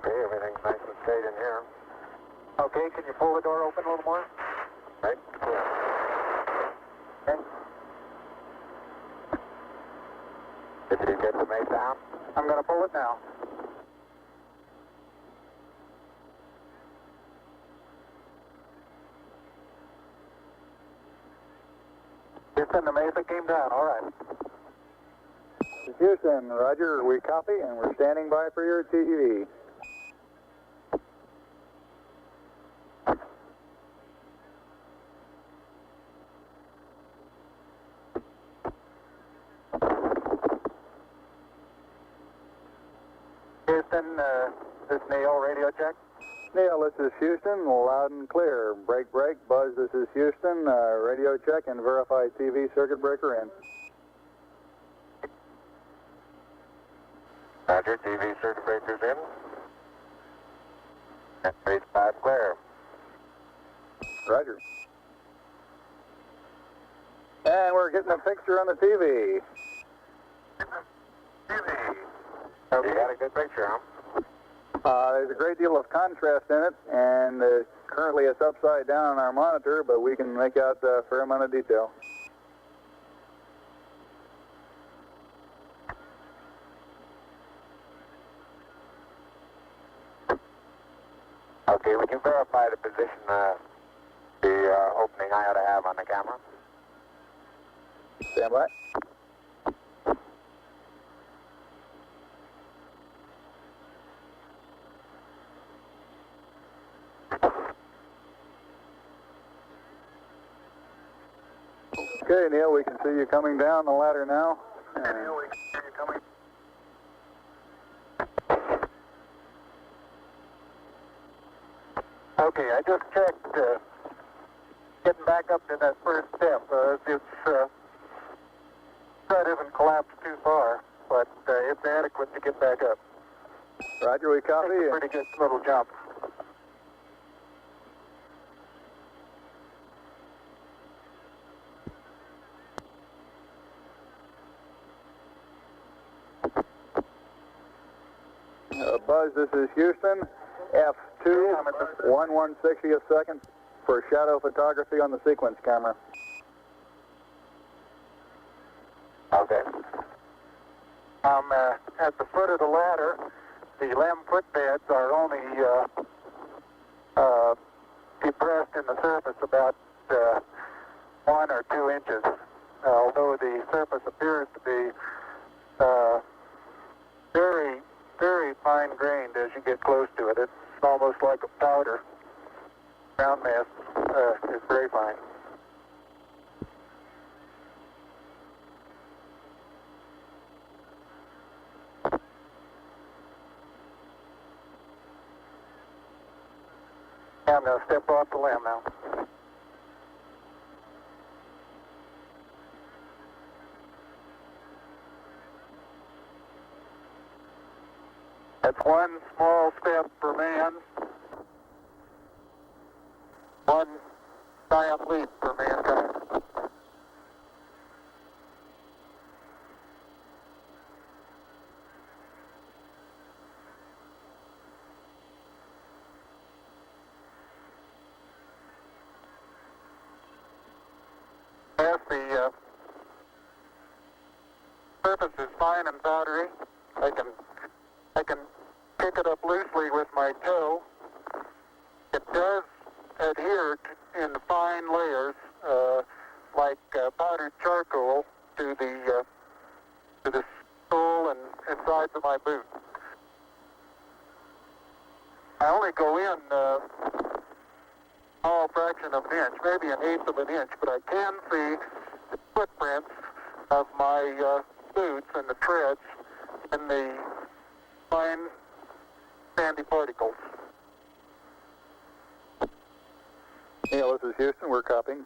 Okay, everything's nice and straight in here. Okay, can you pull the door open a little more? Right? Yeah. Okay. Did you get the main down? I'm going to pull it now. Houston, the Mesa came down. All right. Houston, roger. We copy, and we're standing by for your TEV. Houston, this is Neil, radio check. Neil, this is Houston, loud and clear. Break, break. Buzz, this is Houston. Radio check and verify TV circuit breaker in. Roger, TV circuit breakers in. And base 5 clear. Roger. And we're getting a picture on the TV. TV. Okay. You got a good picture, huh? There's a great deal of contrast in it, and currently it's upside down on our monitor, but we can make out a fair amount of detail. Okay, would you verify the position, the opening I ought to have on the camera? Stand by. Okay, Neil, we can see you coming down the ladder now. Neil, we can see you coming. Okay, I just checked, getting back up to that first step. That isn't collapsed too far, but it's adequate to get back up. Roger, we copy. It's a pretty good little jump. Buzz, this is Houston. F2, I'm at the 1/160th second for shadow photography on the sequence camera. Okay. I'm at the foot of the ladder. The LEM footbeds are only depressed in the surface about 1 or 2 inches, although the surface appears to be very, very fine-grained as you get close to it. It's almost like a powder. Ground mass is very fine. I'm going to step off the LEM now. That's one small step for man, one giant leap for mankind. As the surface is fine and powdery, I can pick it up loosely with my toe. It does adhere in fine layers, like powdered charcoal, to the sole and sides of my boot. I only go in a small fraction of an inch, maybe an eighth of an inch, but I can see the footprints of my boots and the treads in the fine sandy particles. Neil, this is Houston. We're copying.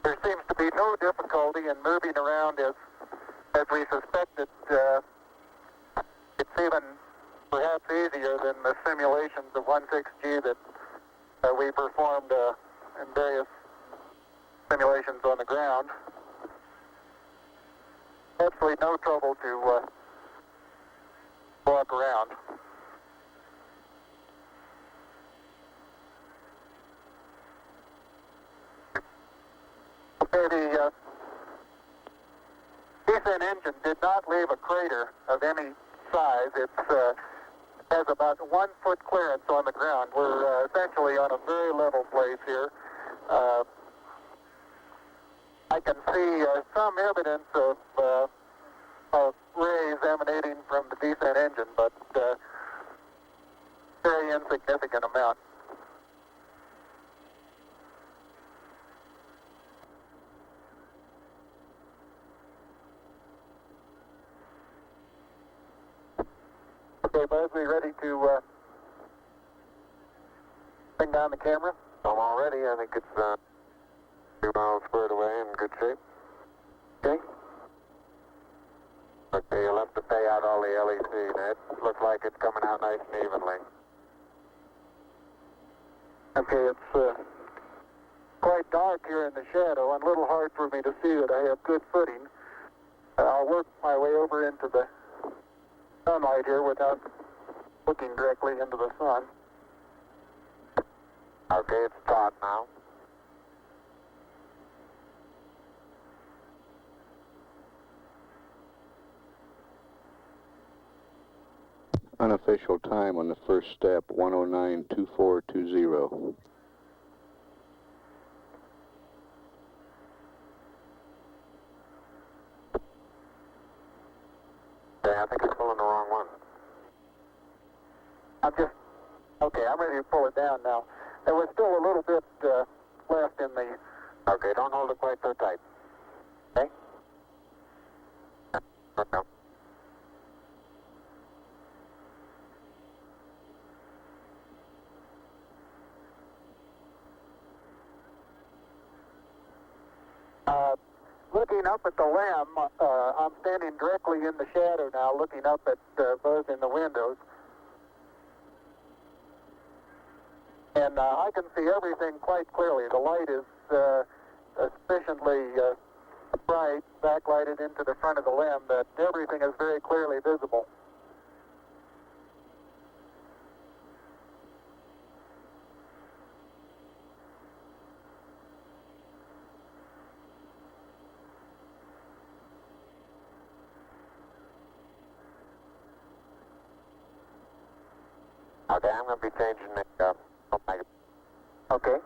There seems to be no difficulty in moving around as we suspected. It's even perhaps easier than the simulations of 16G that we performed in various simulations on the ground. Absolutely no trouble to walk around. Okay, the descent engine did not leave a crater of any size. It has about 1 foot clearance on the ground. We're essentially on a very level place here. I can see some evidence of rays emanating from the descent engine, but very insignificant amount. Okay, Buzz, we ready to bring down the camera? I'm all ready. I think it's 2 miles squared away in good shape. Okay. Okay, you'll have to pay out all the LEC, Ned. Looks like it's coming out nice and evenly. Okay, it's quite dark here in the shadow and a little hard for me to see that I have good footing. I'll work my way over into the sunlight here without looking directly into the sun. Okay, it's taut now. Unofficial time on the first step, 109.2420. Okay, I think it's pulling the wrong one. I'm ready to pull it down now. There was still a little bit left in the... Okay, don't hold it quite so tight. Okay? Okay. Looking up at the limb, I'm standing directly in the shadow now, looking up at Buzz in the windows. And I can see everything quite clearly. The light is sufficiently bright, backlighted into the front of the limb, that everything is very clearly visible. Okay, I'm going to be changing the Omega. Okay.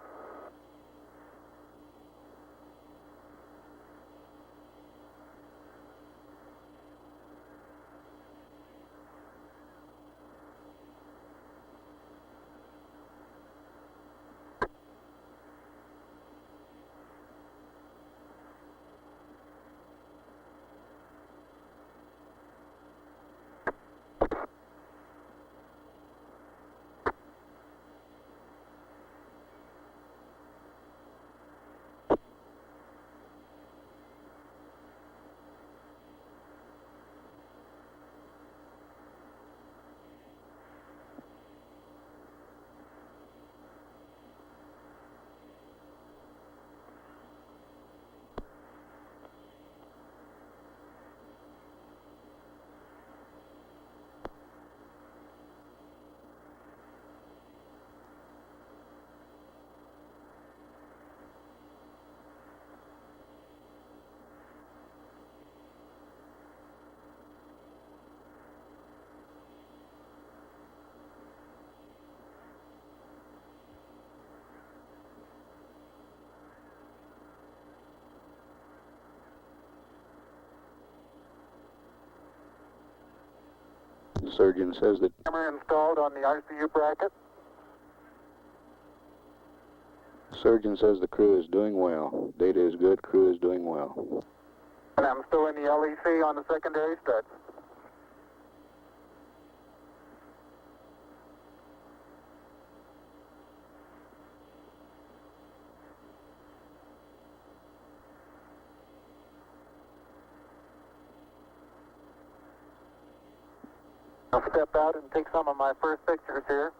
The surgeon says that Camera installed on the ICU bracket. surgeon says the crew is doing well. Data is good, crew is doing well. And I'm still in the LEC on the secondary stud. I'll step out and take some of my first pictures here.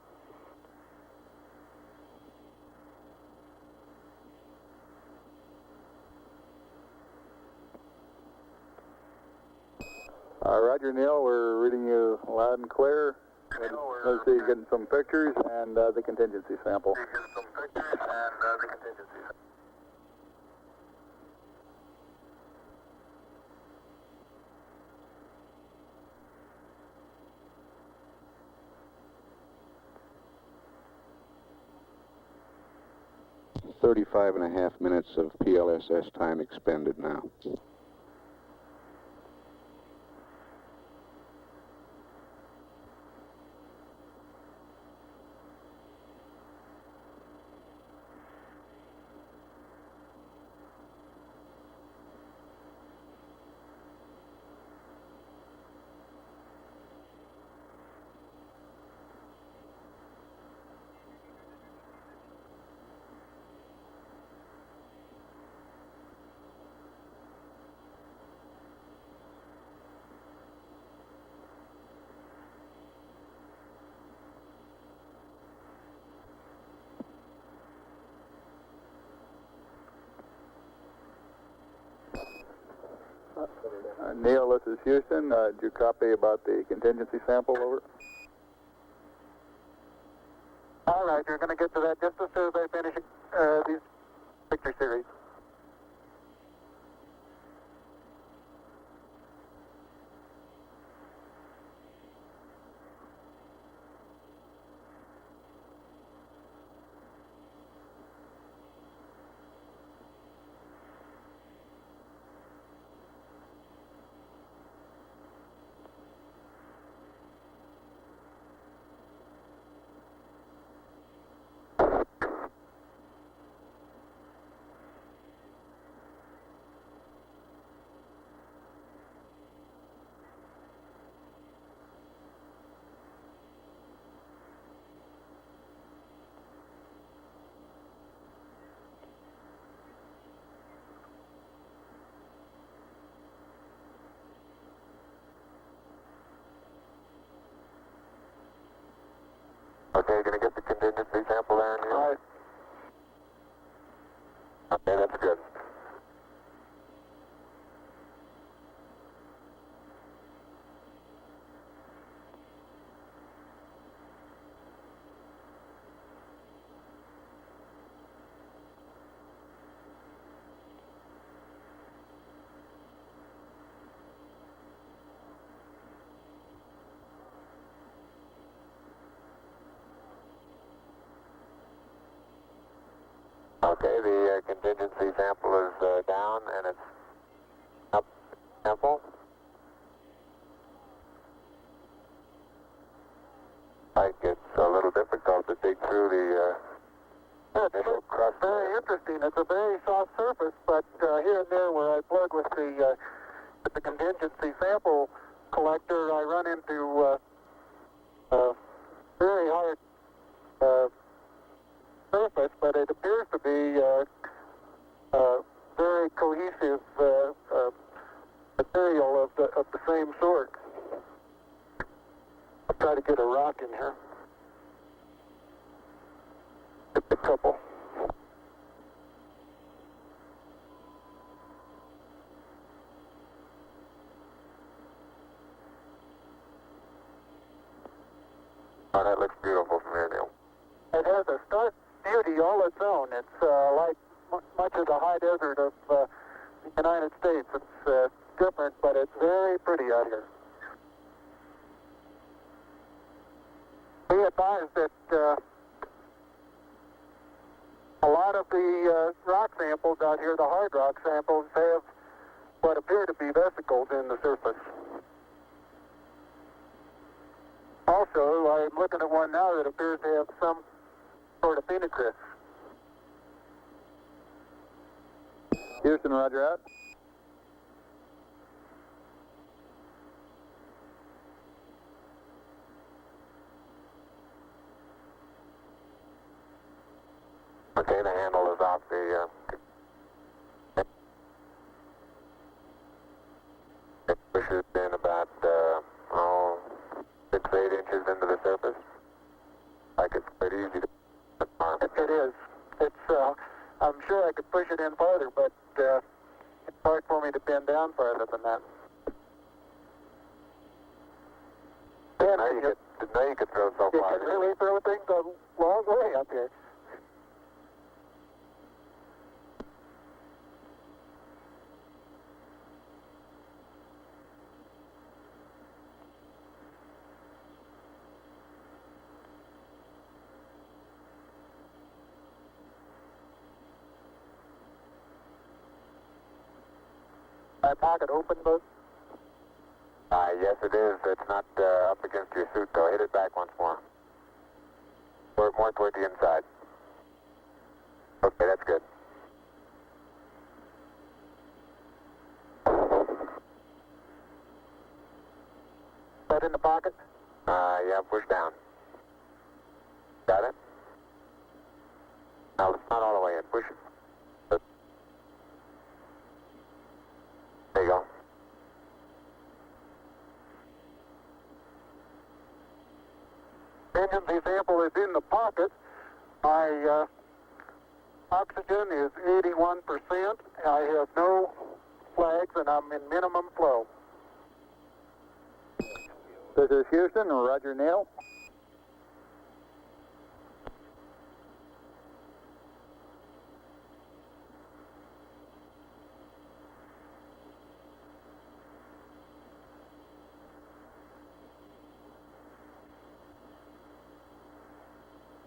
Roger, Neil, we're reading you loud and clear. Let's see, getting some pictures and the contingency sample. Thirty-five and a half minutes of PLSS time expended now. Neil, this is Houston. Did you copy about the contingency sample? Over. All right, you're going to get to that just as soon as I finish these picture series. Okay, gonna get the contingency sample there, Neil? All right. Okay, that's good. Okay, the contingency sample is down and it's up sample. Like it's a little difficult to dig through the initial crust. Very interesting. It's a very soft surface, but here and there where I plug with the contingency sample collector, I run into very hard surface, but it appears to be very cohesive material of the same sort. I'll try to get a rock in here. Get a couple. Oh, that looks beautiful from here, Neil. It has a stark beauty all its own. It's like much of the high desert of the United States. It's different, but it's very pretty out here. Be advised that a lot of the rock samples out here, the hard rock samples, have what appear to be vesicles in the surface. Also, I'm looking at one now that appears to have some sort of phenocryst. Houston, roger out. Okay, the handle is off the it pushes in about 6 easy to It is. It's, I'm sure I could push it in farther, but it's hard for me to bend down farther than that. Now you could throw so You far. can really throw things a long way up here. My pocket open, but Yes, it is. It's not up against your suit, though. Hit it back once more. More toward the inside. Okay, that's good. that in the pocket. Yeah, push down. Got it? No, it's not all the way in. Push it. There you go. Engine, the sample is in the pocket. My oxygen is 81%. I have no flags, and I'm in minimum flow. This is Houston, Roger Neil.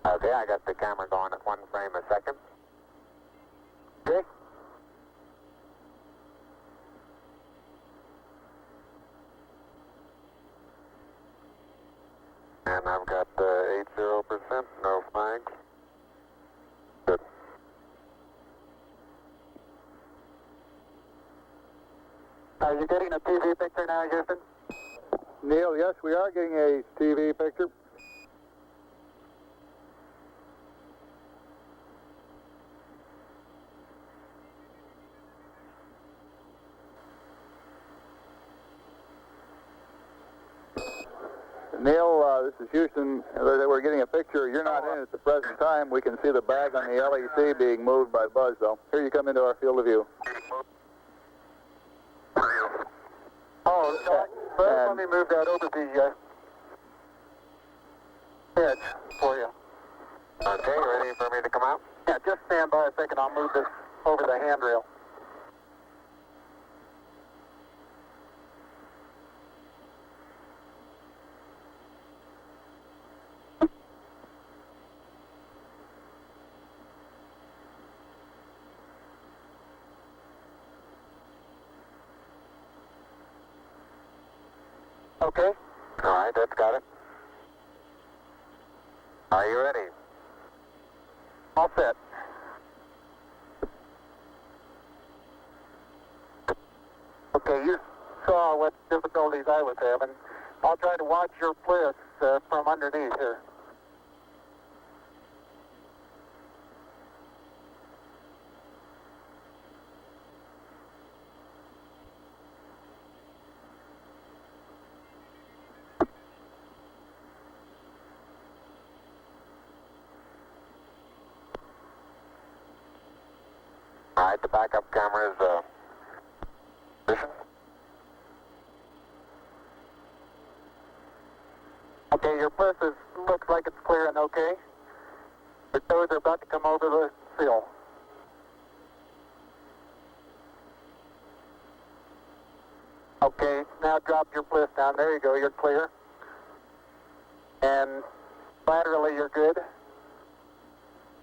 Okay, I got the camera going at 1 frame a second. Okay? And I've got 80%, no flags. Good. Are you getting a TV picture now, Houston? Neil, yes, we are getting a TV picture. Neil, this is Houston. We're getting a picture. You're not in at the present time. We can see the bag on the LEC being moved by Buzz, though. Here you come into our field of view. Oh, first let me move that over the edge for you. Okay, ready for me to come out? Yeah, just stand by a second. I'll move this over the handrail. Okay. All right, that's got it. Are you ready? All set. Okay, you saw what difficulties I was having. I'll try to watch your bliss from underneath here. All right, the backup camera is position. Okay, your bliss looks like it's clear and okay. The toes are about to come over the sill. Okay, now drop your bliss down. There you go, you're clear. And laterally you're good.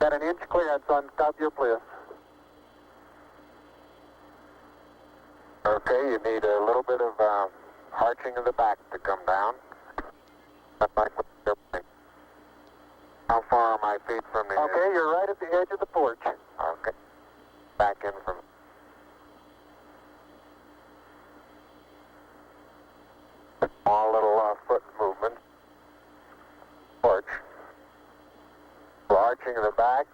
Got an inch clearance on top of your bliss. Okay, you need a little bit of arching of the back to come down. Like with the airplane. How far are my feet from the Okay, you're right at the edge of the porch. Okay. Back in from... Small little foot movement. Porch. Arching of the back.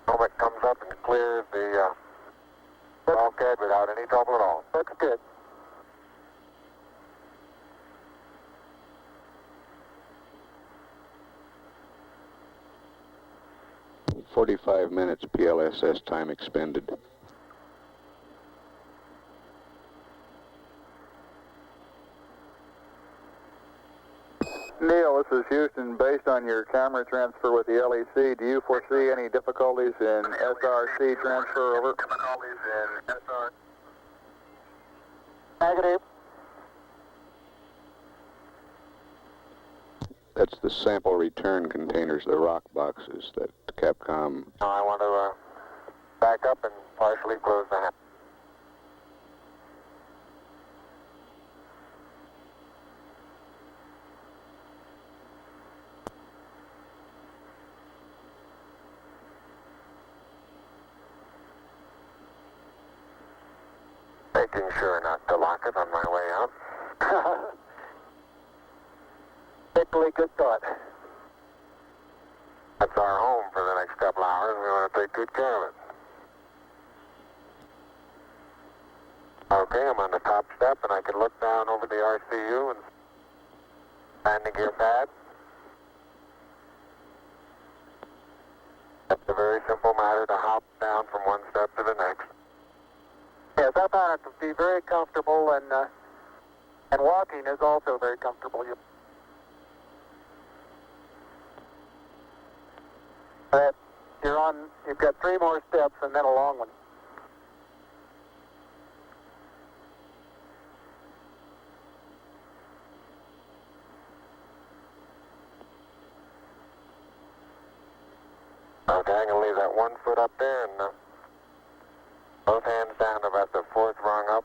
Moment comes up and clears the bulkhead without any trouble at all. Looks good. 45 minutes PLSS time expended. Neil, this is Houston. Based on your camera transfer with the LEC, do you foresee any difficulties in SRC transfer over? Difficulties in SR. Negative. That's the sample return containers, the rock boxes that Capcom. No, I want to back up and partially close the hatch. Making sure not to lock it on my way out. Particularly good thought. That's our home for the next couple hours. We want to take good care of it. Okay, I'm on the top step and I can look down over the RCU and landing gear pad. It's a very simple matter to hop down from one step to the next. Yes, I found it to be very comfortable, and walking is also very comfortable. You've got 3 more steps and then a long one. Okay, I'm going to leave that 1 foot up there and both hands down about the 4th rung up.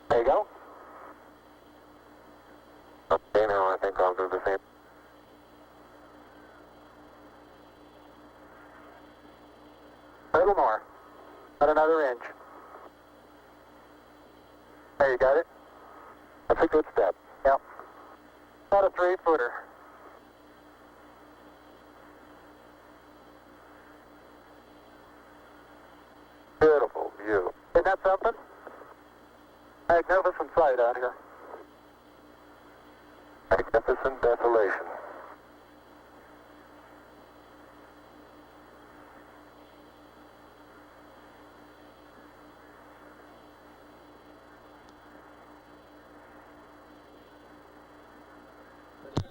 There you go. Okay, now I think I'll do the same. A little more. About another inch. There, you got it? That's a good step. Yep. About a 3-footer. Beautiful view. Isn't that something? Magnificent sight out here. Magnificent desolation.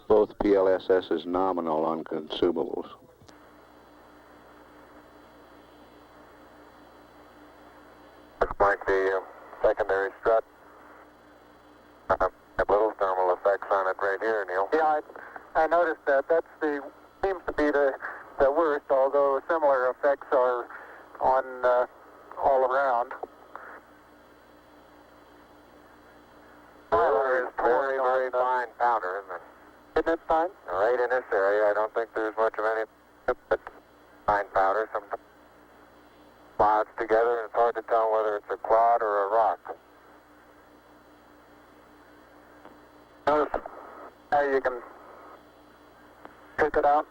Both PLSS is nominal on consumables. Looks like the secondary strut. Have little thermal effects on it right here, Neil. Yeah, I noticed that. Seems to be the worst, although similar effects are on all around. There is very, very fine powder, isn't it? Isn't it fine? Right in this area, I don't think there's much of any, but fine powder. Sometimes clouds together, and it's hard to tell whether it's a clod or a rock. Notice how you can pick it out.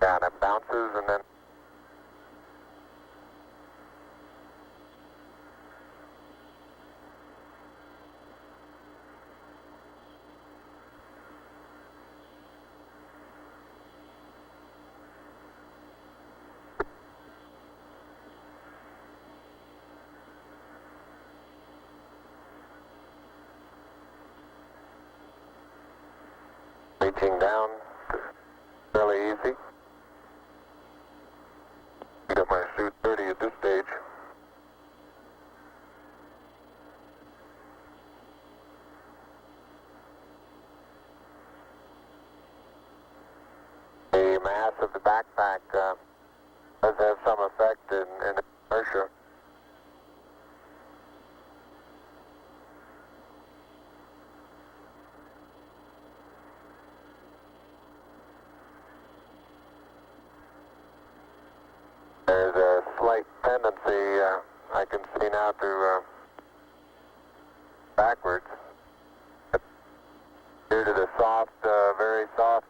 Yeah, and it bounces, and then reaching down, fairly easy. Got my suit 30 at this stage. The mass of the backpack does have some effect in inertia. There's a slight tendency I can see now to backwards due to the soft, very soft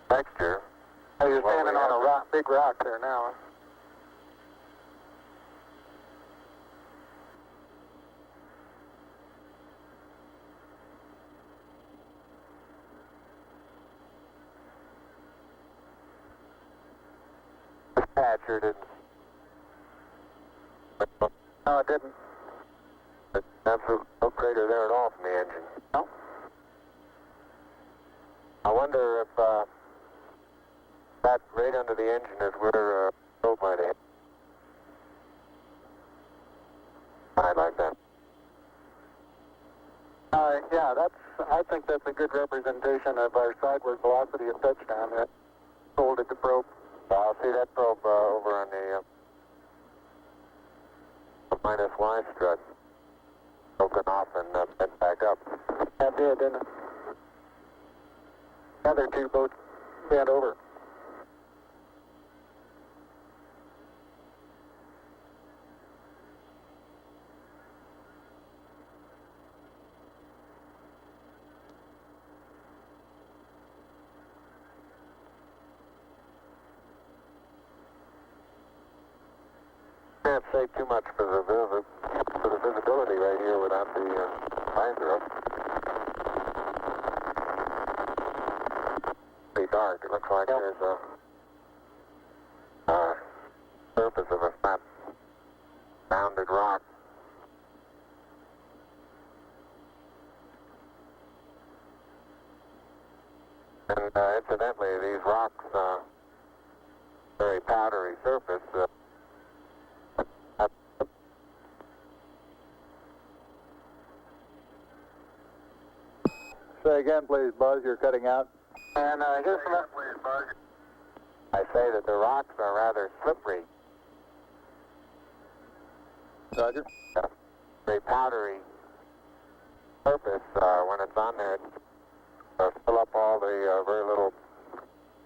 texture. Oh, you're Well, standing we on have a rock, big rock there now. Yeah, it sure didn't. No, it didn't. There's absolutely no crater there at all from the engine. No? I wonder if that right under the engine is where probe might hit. I like that. Yeah, I think that's a good representation of our sideward velocity of touchdown. That folded the probe. I'll see that probe over on the minus Y strut. Broken off and bent back up. That did, didn't it? The other two both bent over. Can't say too much for the visibility right here without the visor up. Pretty dark. It looks like there's a surface of a flat rounded rock. And incidentally, these rocks, very powdery surface. Say again, please, Buzz. You're cutting out. And here's some... I say that the rocks are rather slippery. Roger. Very powdery surface. When it's on there, it fill up all the very little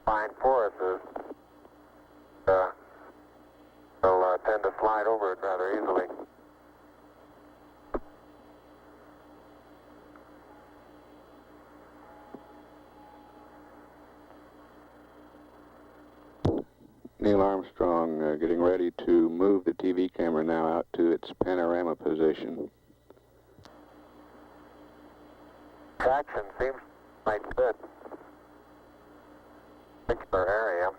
fine porises. They'll tend to slide over it rather easily. Neil Armstrong getting ready to move the TV camera now out to its panorama position. Traction seems quite good. Particular area.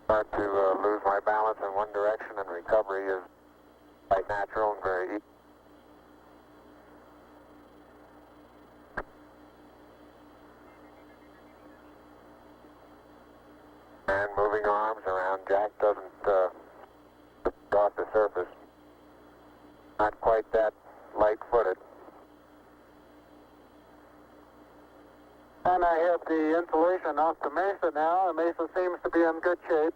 Start to lose my balance in one direction, and recovery is quite natural and very easy. And moving arms around, Jack doesn't off the surface. Not quite that light-footed. And I have the insulation off the Mesa now. The Mesa seems to be in good shape.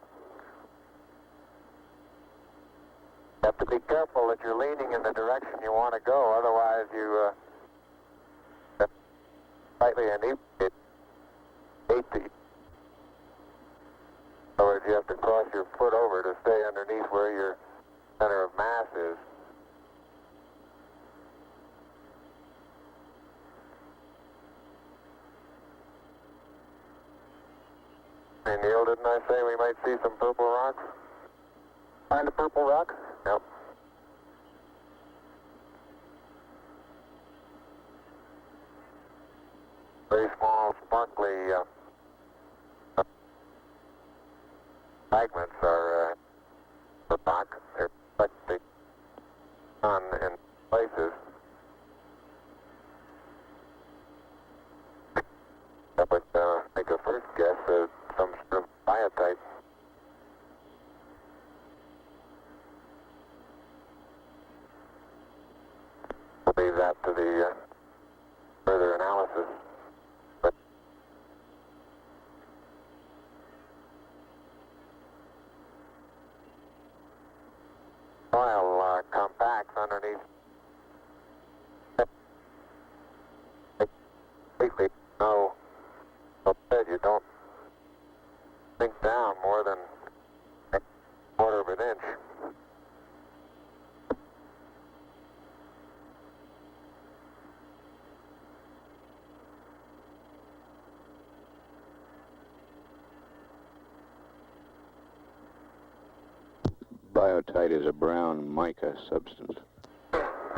You have to be careful that you're leaning in the direction you want to go, otherwise you slightly inebriate. In other words, you have to cross your foot over to stay underneath where your center of mass is. Hey Neil, didn't I say we might see some purple rocks? Find a purple rock? Yep. Very small, sparkly fragments are rock. They're reflecting sun in places. I would make a first guess at some sort of biotite. We'll leave that to the further analysis. But soil compacts underneath. Completely no. You don't sink down more than a quarter of an inch. Biotite is a brown mica substance.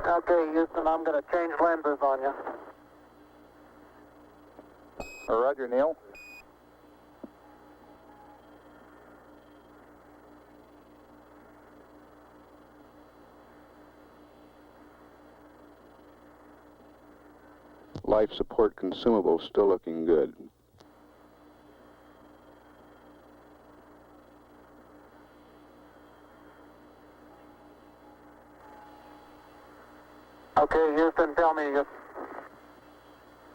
Okay, Houston, I'm going to change lenses on you. Roger, Neil. Life support consumables still looking good. Okay, Houston, tell me,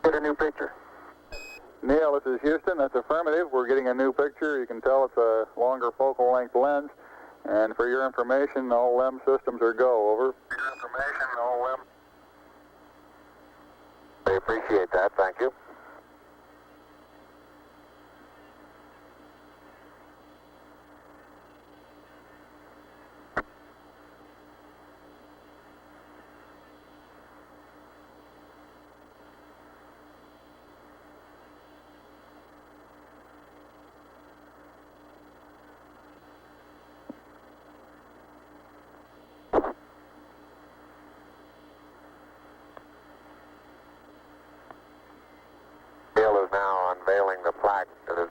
get a new picture. Neil, this is Houston. That's affirmative. We're getting a new picture. You can tell it's a longer focal length lens. And for your information, all LEM systems are go. Over. For your information, all LEM. I appreciate that. Thank you. Bill is now unveiling the plaque that is.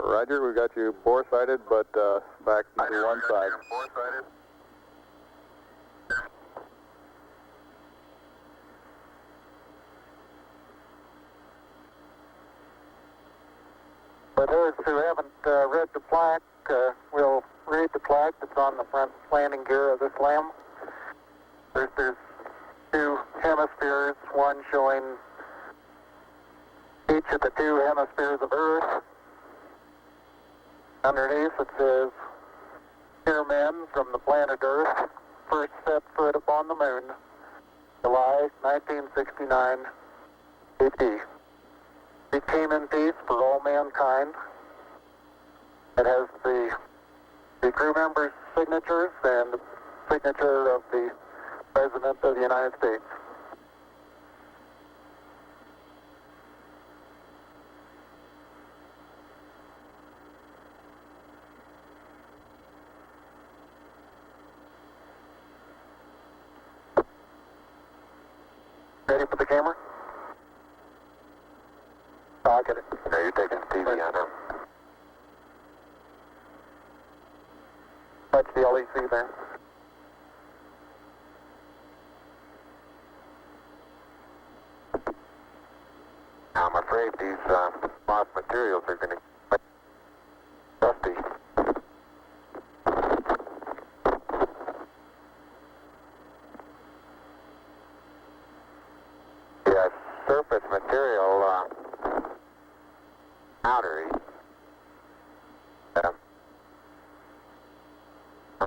Roger, we've got you bore-sighted, but back to one side. Bore-sighted. For those who haven't read the plaque, we'll read the plaque that's on the front landing gear of this LEM. There's two hemispheres, one showing each of the two hemispheres of Earth. Underneath it says, "Dear men from the planet Earth, first set foot upon the moon, July 1969 AD. We came in peace for all mankind." It has the crew members' signatures and the signature of the President of the United States. Ready for the camera? I'll get it. No, you're taking TV on him. Touch the LEC there. I'm afraid these moth materials are going to get rusty. The surface material powdery. I don't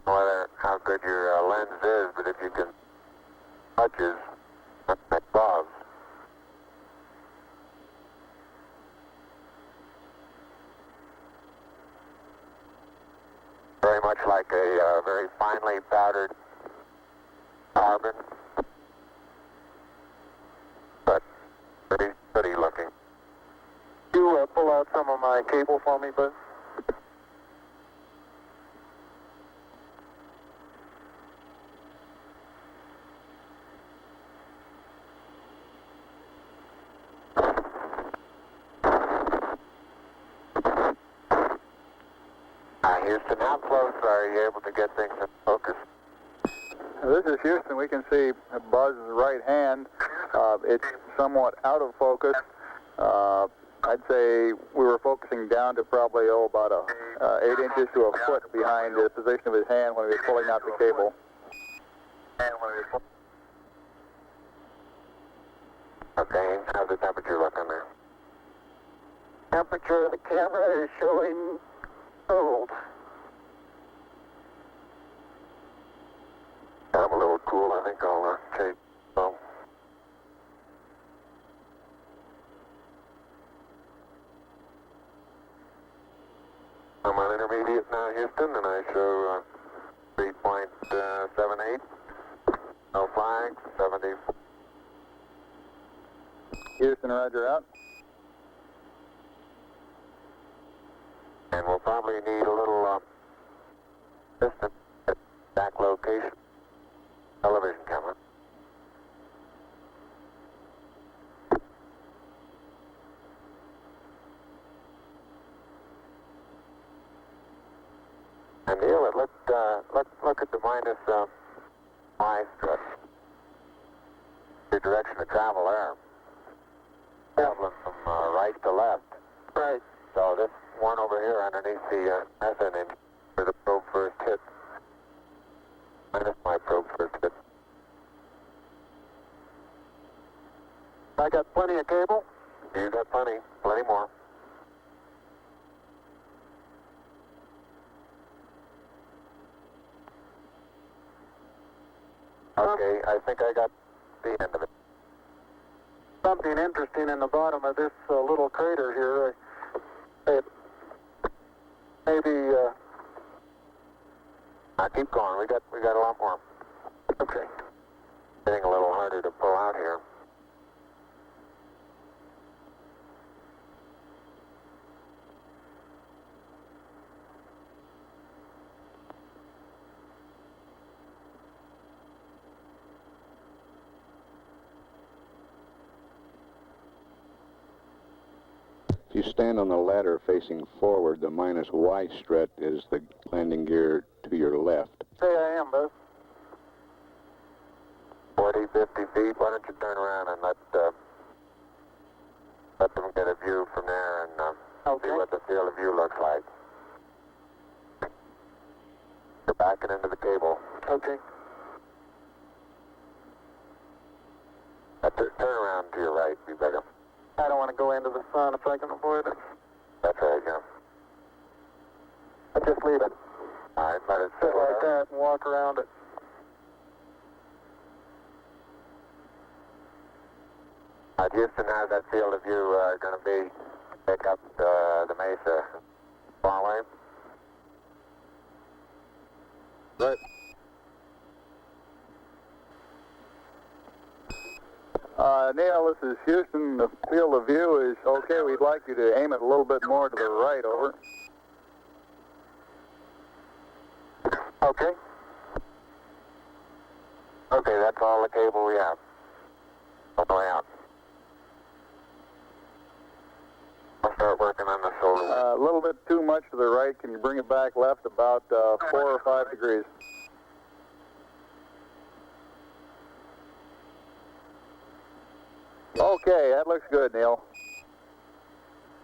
know how good your lens is, but if you can touches above. Very much like a very finely powdered carbon, but pretty looking. You pull out some of my cable for me, Buzz? Houston, how close are you able to get things in focus? This is Houston. We can see Buzz's right hand. It's somewhat out of focus. I'd say we were focusing down to probably about 8 inches to a foot behind the position of his hand when he was pulling out the cable. Okay, how's the temperature looking there? Temperature of the camera is showing cold. I'm a little cool. I think I'll change. I'm on intermediate now, Houston, and I show 3.78. No flags, 74. Houston, roger out. And we'll probably need a little Distance, back location, television camera. And Neil, let's look at the minus Y stress. Your direction of travel there. Traveling from right to left. Right. So this one over here underneath the methane engine where the probe first hit. Minus my probe first hit. I got plenty of cable. You got plenty more. Okay, I think I got the end of it. Something interesting in the bottom of this little crater here. It maybe. Keep going. We got a lot more. Okay. Getting a little harder to pull out here. If you stand on the ladder facing forward, the minus Y strut is the landing gear to your left. Say I am, Buzz. 40, 50 feet. Why don't you turn around and let them get a view from there and Okay. see what the field of view looks like. You're backing into the cable. Okay. Turn around to your right. Be better. I don't want to go into the sun if I can avoid it. That's right, yeah. I just leave it. All right, let it Sit settle like down. that and walk around it. Houston, how's that field of view going to be? Pick up the mesa far away? Right. Neil, this is Houston. The field of view is okay. We'd like you to aim it a little bit more to the right, over. Okay. Okay, that's all the cable we have. All the way out. We'll start working on the shoulder. A little bit too much to the right. Can you bring it back left about 4 or 5 degrees? Okay, that looks good, Neil.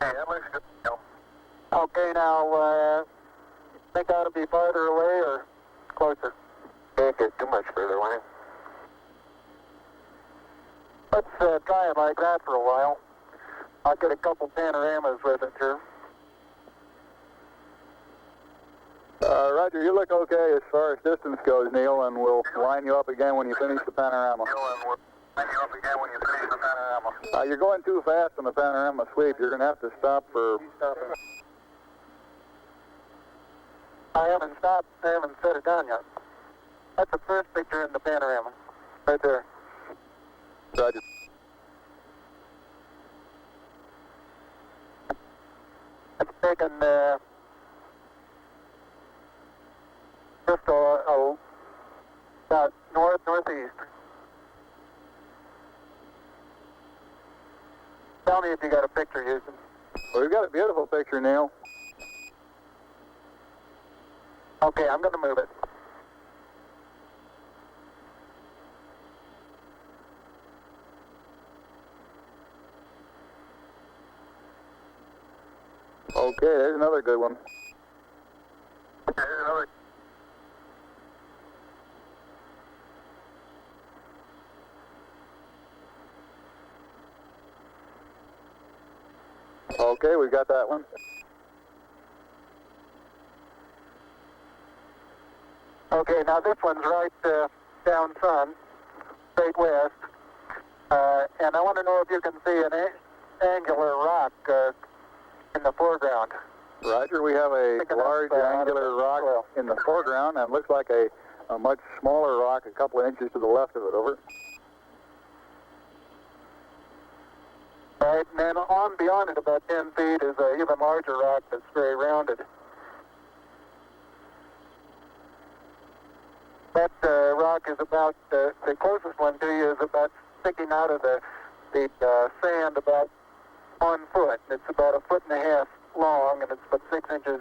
Hey, that looks good. Okay, now, think I ought to be farther away or closer? Can't get too much further away. Let's try it like that for a while. I'll get a couple panoramas with it here. Roger, you look okay as far as distance goes, Neil, and we'll line you up again when you finish the panorama. You're going too fast on the panorama sweep. You're going to have to stop for... I haven't stopped. I haven't set it down yet. That's the first picture in the panorama. Right there. Roger. It's taken just about northeast. Tell me if you got a picture, Houston. Well, we've got a beautiful picture, Neil. Okay, I'm going to move it. Okay, there's another good one. Okay, we got that one. Okay, now this one's right down sun, straight west. And I want to know if you can see an angular rock in the foreground. Roger, we have a large angular rock in the foreground, and it looks like a much smaller rock a couple of inches to the left of it, over. Right, and then on beyond it about 10 feet is an even larger rock that's very rounded. That rock is about, the closest one to you is about sticking out of the sand about 1 foot. It's about 1.5 feet long, and it's about 6 inches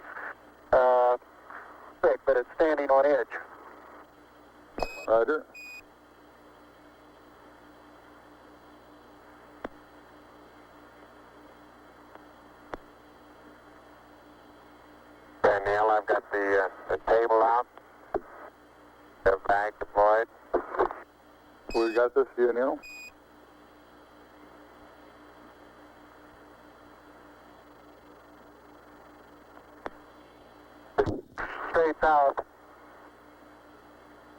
thick, but it's standing on edge. Roger. Okay, Neil, I've got the table out. The bag deployed. We got this view, Neil. Straight south.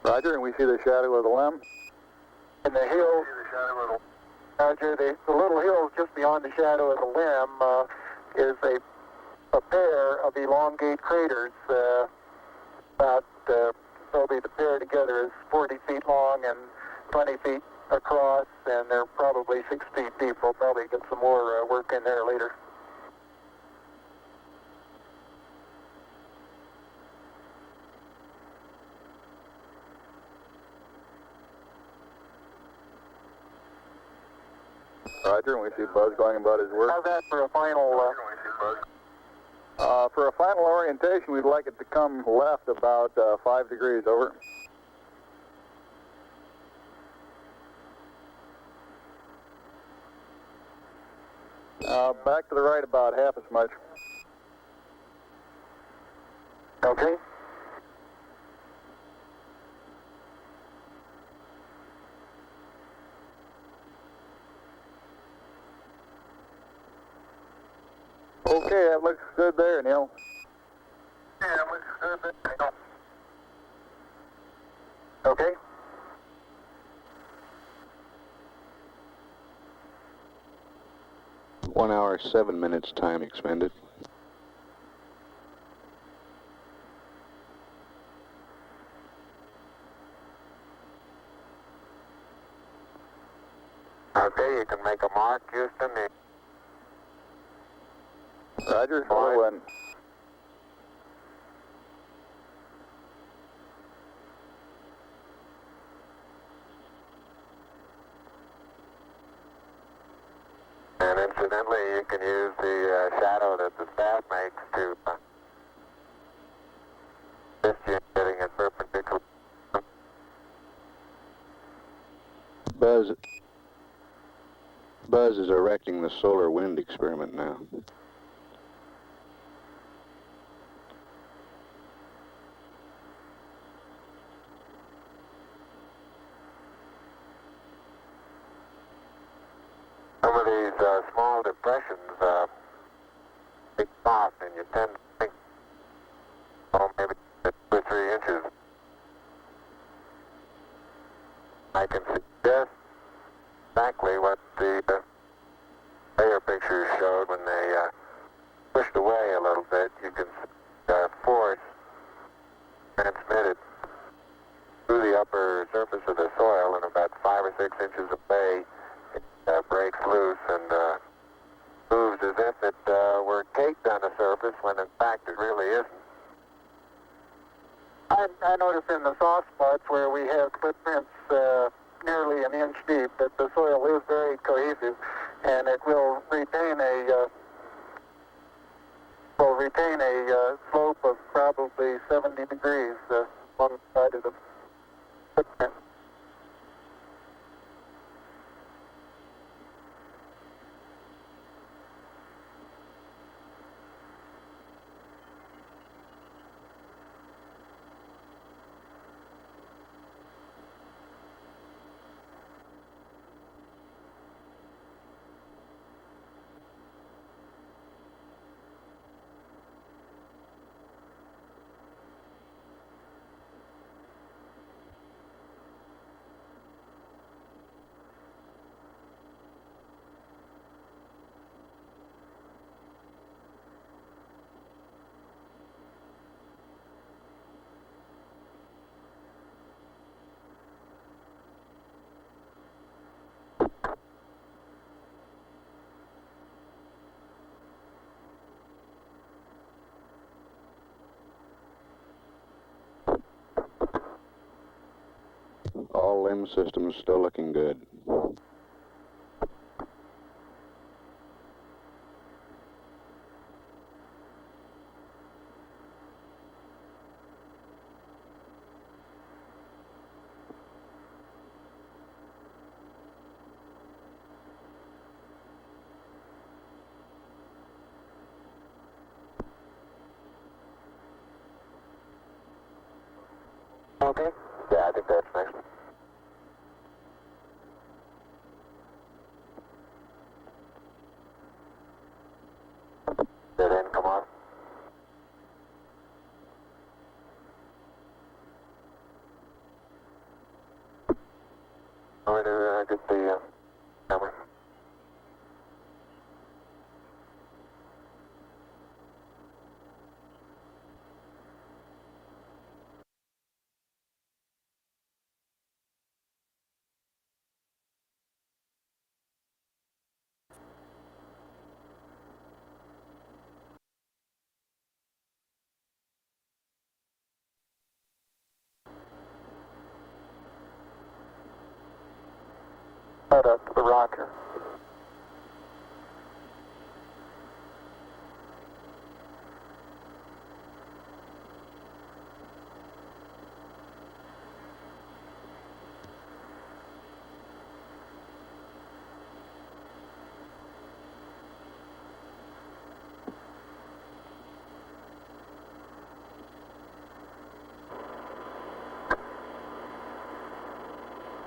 Roger, and we see the shadow of the limb. In the hills, Roger, the little hills just beyond the shadow of the limb is a pair of elongate craters. About probably the pair together is 40 feet long and 20 feet across, and they're probably 6 feet deep. We'll probably get some more work in there later. Roger, and we see Buzz going about his work. How's that for a final? For a final orientation, we'd like it to come left about 5 degrees, over. Back to the right about half as much. Okay. Okay, that looks good there, Neil. Yeah, that looks good there. Okay. One hour, 7 minutes time expended. Okay, you can make a mark, Houston. Roger, hello, and And incidentally, you can use the shadow that the staff makes to assist you in getting it perpendicular. Buzz is erecting the solar wind experiment now. Some of these small depressions big soft, and you tend to think, oh, maybe 2 or 3 inches. I can suggest exactly what the layer pictures showed when they pushed away a little bit. You can force transmitted through the upper surface of the soil, and about 5 or 6 inches away, it breaks loose and moves as if it were caked on the surface, when in fact it really isn't. I noticed in the soft spots where we have footprints nearly an inch deep that the soil is very cohesive, and it will retain a slope of probably 70 degrees on the side of the footprint. All limb systems still looking good. Okay? Yeah, I think that's nice. Did it come on? Oh, I get the camera. Head up to the rocker.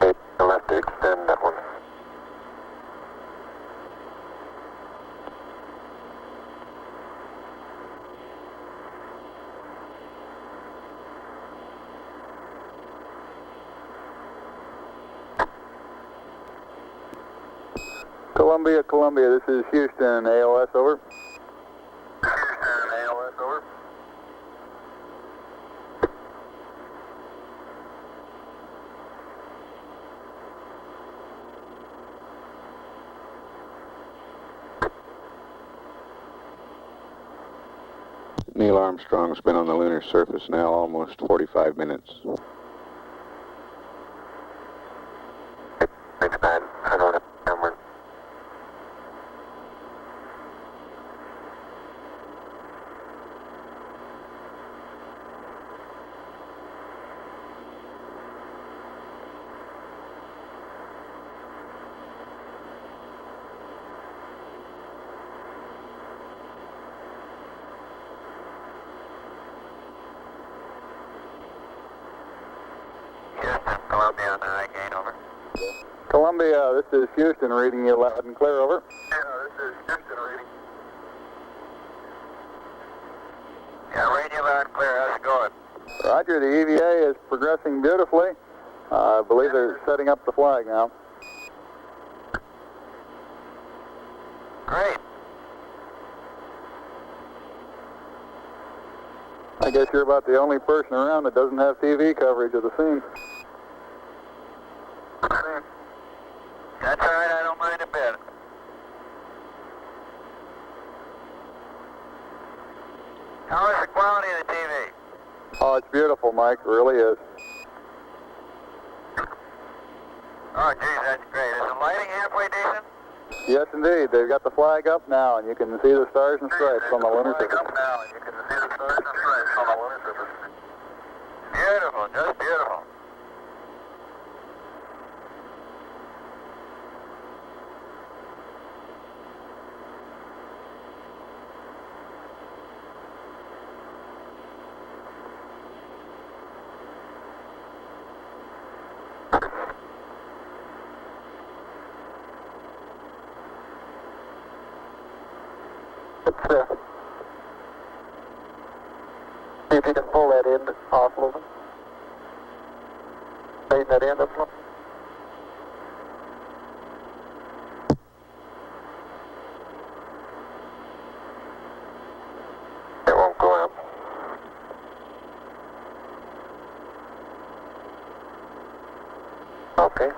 Okay, you'll have to extend that one. Columbia, Columbia, this is Houston, ALS, over. Houston, ALS, over. Neil Armstrong's been on the lunar surface now almost 45 minutes. Thanks, man. I don't have the camera. Houston, Columbia on the high gain, over. Columbia, this is Houston, reading you loud and clear, over. Yeah, this is Houston reading. Yeah, reading you loud and clear. How's it going? Roger, the EVA is progressing beautifully. I believe they're setting up the flag now. Great. I guess you're about the only person around that doesn't have TV coverage of the scene. That's all right. I don't mind a bit. How is the quality of the TV? Oh, it's beautiful, Mike. It really is. Oh, geez, that's great. Is the lighting halfway decent? Yes, indeed. They've got the flag up now, and you can see the stars and stripes on the lunar surface. Now, and you can see the stars and stripes on the lunar surface. Beautiful, just beautiful. See if you can pull that end off a little bit. Straighten that end up a little. It won't go up. Okay.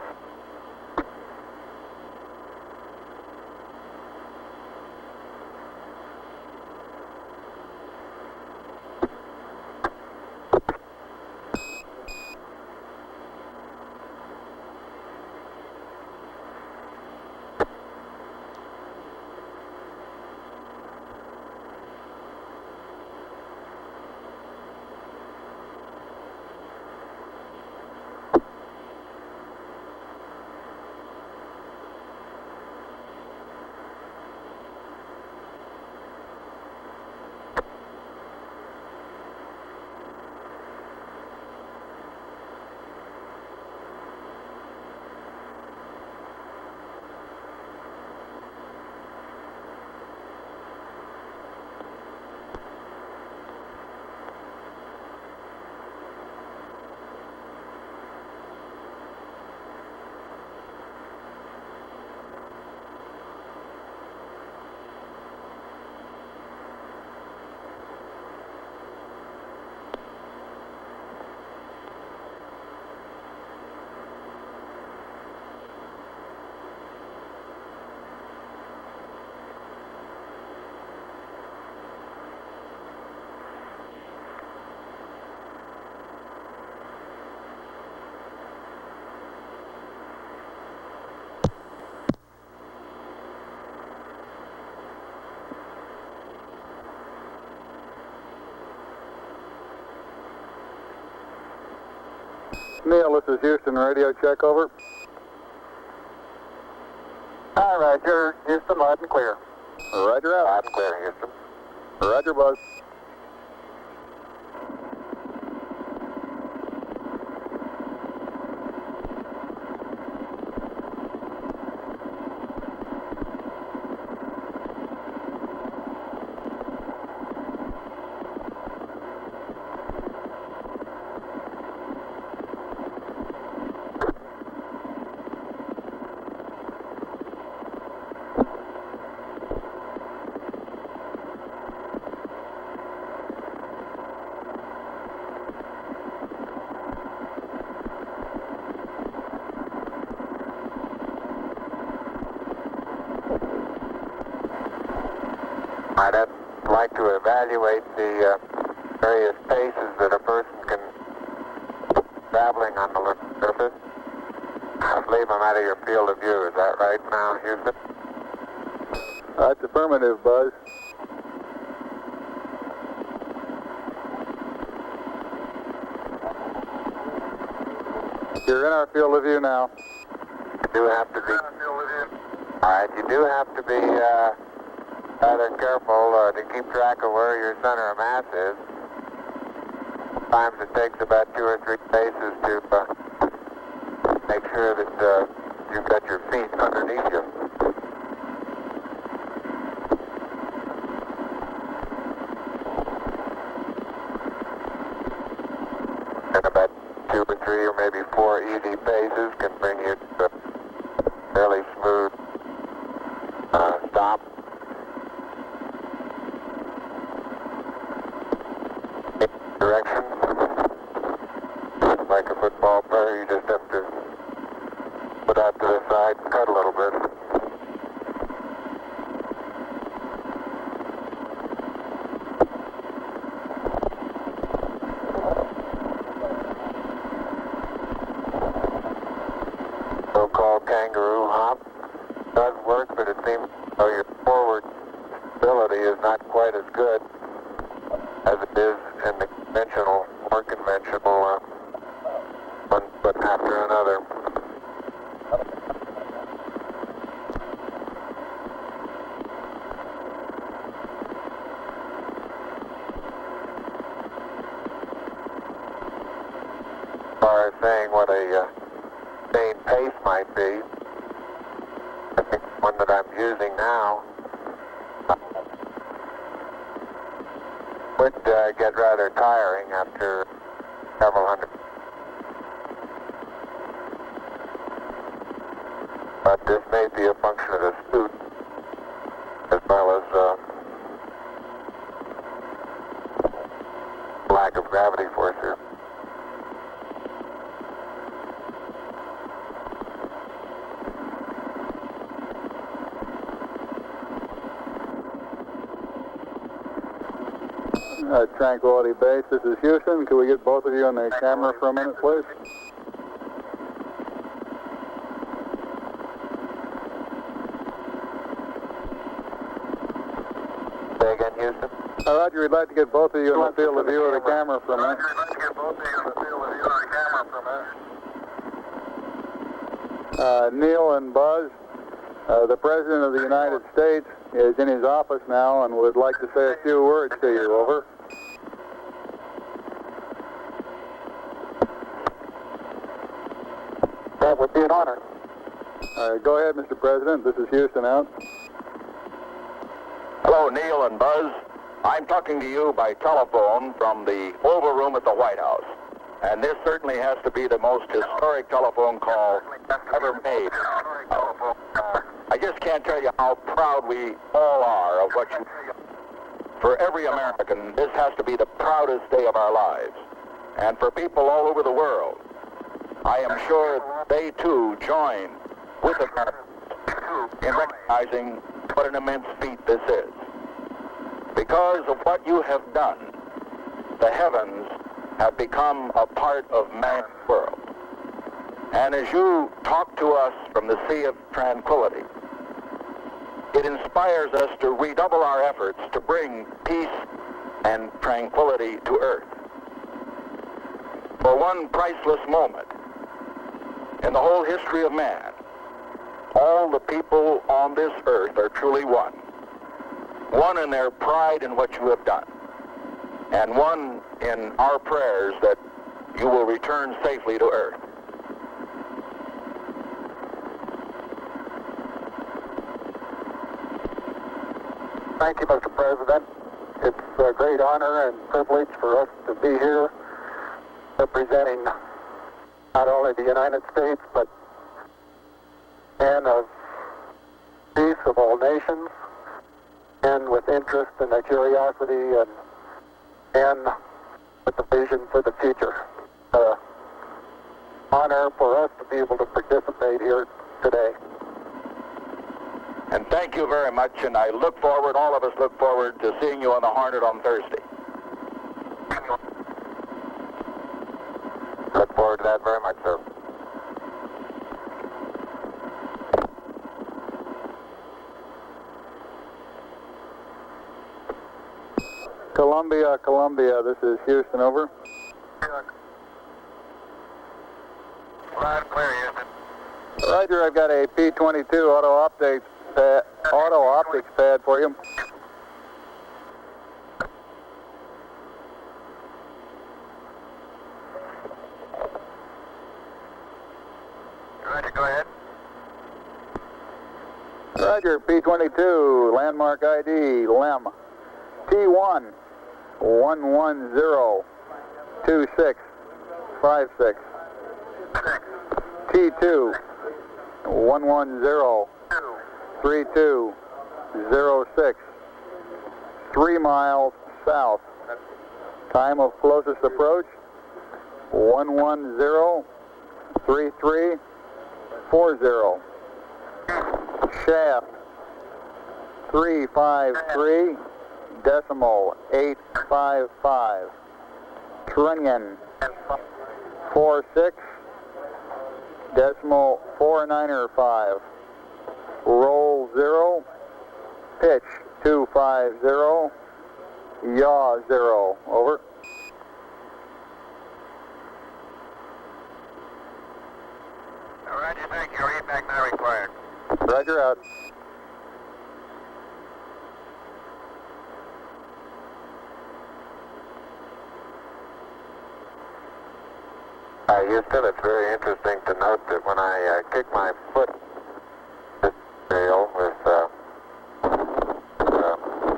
Neil, this is Houston. Radio check, over. All right, you're Houston, loud and clear. Roger out. Loud and clear, Houston. Roger, Buzz. I'd like to evaluate the various paces that a person can traveling on the surface. Leave them out of your field of view. Is that right now, Houston? That's affirmative, Buzz. You're in our field of view now. You do have to be. All right, you do have to be rather careful to keep track of where your center of mass is. Sometimes it takes about 2 or 3 paces to make sure that you've got your feet underneath you. And about 2 or 3 or maybe 4 easy paces can bring you to a fairly smooth stop. Direction. Like a football player, you just have to put out to the side and cut a little bit. So-called kangaroo hop does work, but it seems your forward stability is not quite as good as it is in the conventional, more conventional one foot after another. As far as saying what a sane pace might be, I think the one that I'm using now would get rather tiring after several hundred. But this may be a function of the suit as well as lack of gravity force here. Tranquility Base, this is Houston. Could we get both of you on the camera for a minute, please? Say again, Houston? Roger, we'd like to get both of you in the field of view of the camera for a minute. Neil and Buzz, the President of the United States is in his office now and would like to say a few words to you. Over. That would be an honor. Go ahead, Mr. President. This is Houston out. Hello, Neil and Buzz. I'm talking to you by telephone from the Oval Room at the White House. And this certainly has to be the most historic telephone call ever made. I just can't tell you how proud we all are of what you do. For every American, this has to be the proudest day of our lives. And for people all over the world, I am sure they too join with Americans in recognizing what an immense feat this is. Because of what you have done, the heavens have become a part of man's world. And as you talk to us from the Sea of Tranquility, it inspires us to redouble our efforts to bring peace and tranquility to Earth. for one priceless moment in the whole history of man, all the people on this earth are truly one. One in their pride in what you have done, and one in our prayers that you will return safely to earth. Thank you, Mr. President. It's a great honor and privilege for us to be here representing not only the United States, but men of peace of all nations, and with interest and a curiosity and with the vision for the future. Honor for us to be able to participate here today. And thank you very much, and I look forward, all of us look forward to seeing you on the Hornet on Thursday. Look forward to that very much, sir. Columbia, Columbia, this is Houston, over. Loud and clear, Houston. Roger, I've got a P-22 auto optics pad for you. Roger, go ahead. Roger, P-22, landmark ID, LEM, T1, 110-2656, T2, 110-3206, 3 miles south. Time of closest approach, 110-3340. Shaft, 353.855. Trunnion, 46.495. Roll 0. Pitch 250. Yaw 0. Over. Roger, thank you. Feedback now required. Roger, out. Houston, it's very interesting to note that when I kick my foot this trail with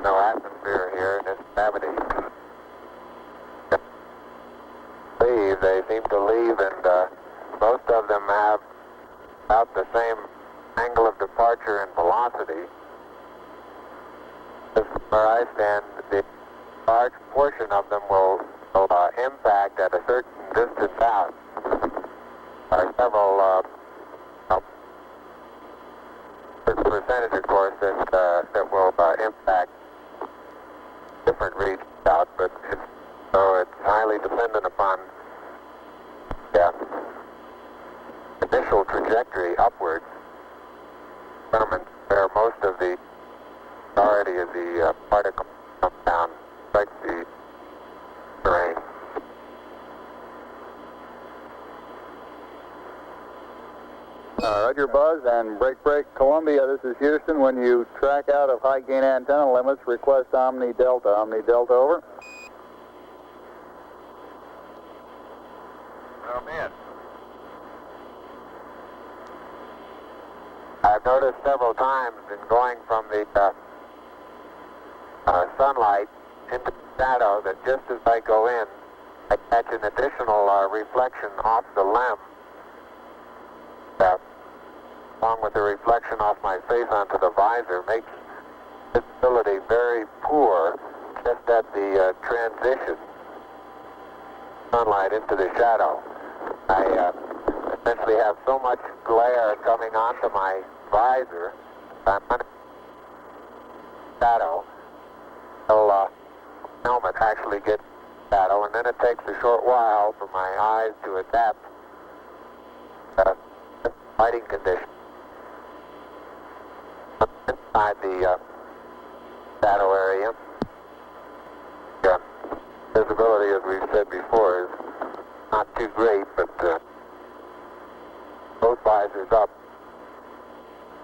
no atmosphere here and it's gravity, they seem to leave, and most of them have about the same angle of departure and velocity. Where I stand, the large portion of them will impact at a certain distance out. There are several certain percentage, of course, that will impact different regions out, but it's highly dependent upon initial trajectory upwards from and where most of the majority of the particles come down, like the terrain. Roger, Buzz, and break, Columbia, this is Houston. When you track out of high gain antenna limits, request Omni Delta. Omni Delta, over. Oh, man. I've noticed several times in going from the sunlight into the shadow that just as I go in, I catch an additional reflection off the LEM, along with the reflection off my face onto the visor, makes visibility very poor just at the transition sunlight into the shadow. I essentially have so much glare coming onto my visor, I'm under shadow until helmet actually gets shadow, and then it takes a short while for my eyes to adapt to lighting conditions. Inside the shadow area, visibility, as we've said before, is not too great, but both visors up.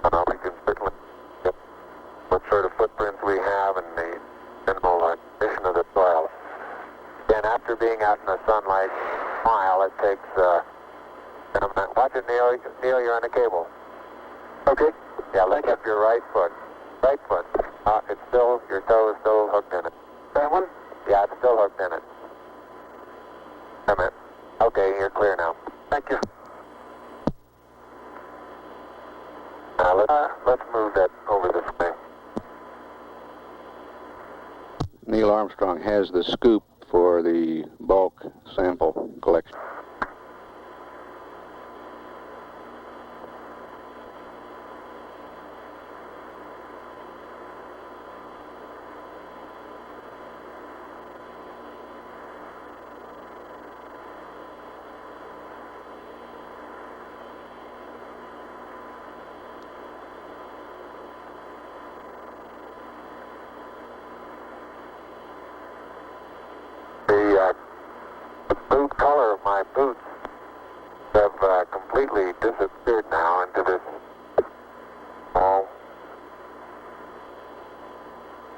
We can certainly get what sort of footprints we have and the minimal condition of the soil. Again, after being out in the sunlight a mile, it takes, watch it, Neil. Neil, you're on the cable. Okay. Yeah, lift up your right foot. Right foot. It's still, your toe is still hooked in it. That one? Yeah, it's still hooked in it. A minute. Okay, you're clear now. Thank you. Let's move that over this way. Neil Armstrong has the scoop for the bulk sample collection. The boot color of my boots have completely disappeared now into this small.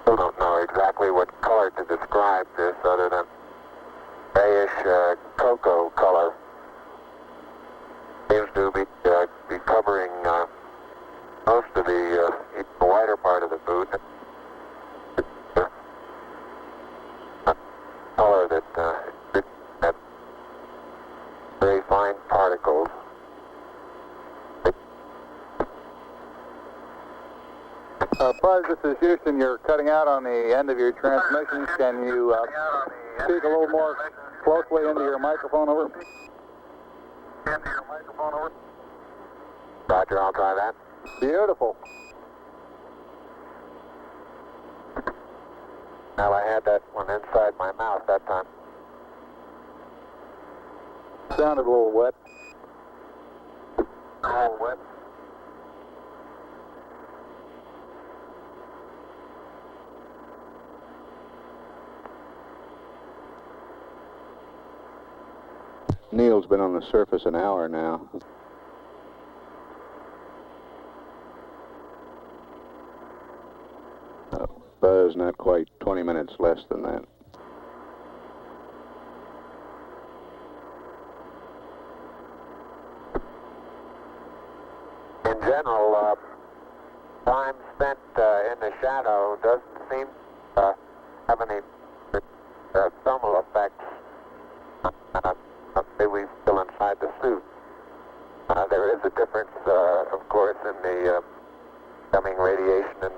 Still don't know exactly what color to describe this other than grayish cocoa color. Seems to be covering most of the wider part of the boot. Color that had very fine particles. Buzz, this is Houston. You're cutting out on the end of your transmissions. Can you speak a little more closely into your microphone, over? Roger, I'll try that. Beautiful. Now I had that one inside my mouth that time. Sounded a little wet. All wet. Neil's been on the surface an hour now. Buzz, not quite 20 minutes, less than that. In general, time spent in the shadow doesn't seem to have any thermal effects that we feel inside the suit. There is a difference, of course, in the coming radiation and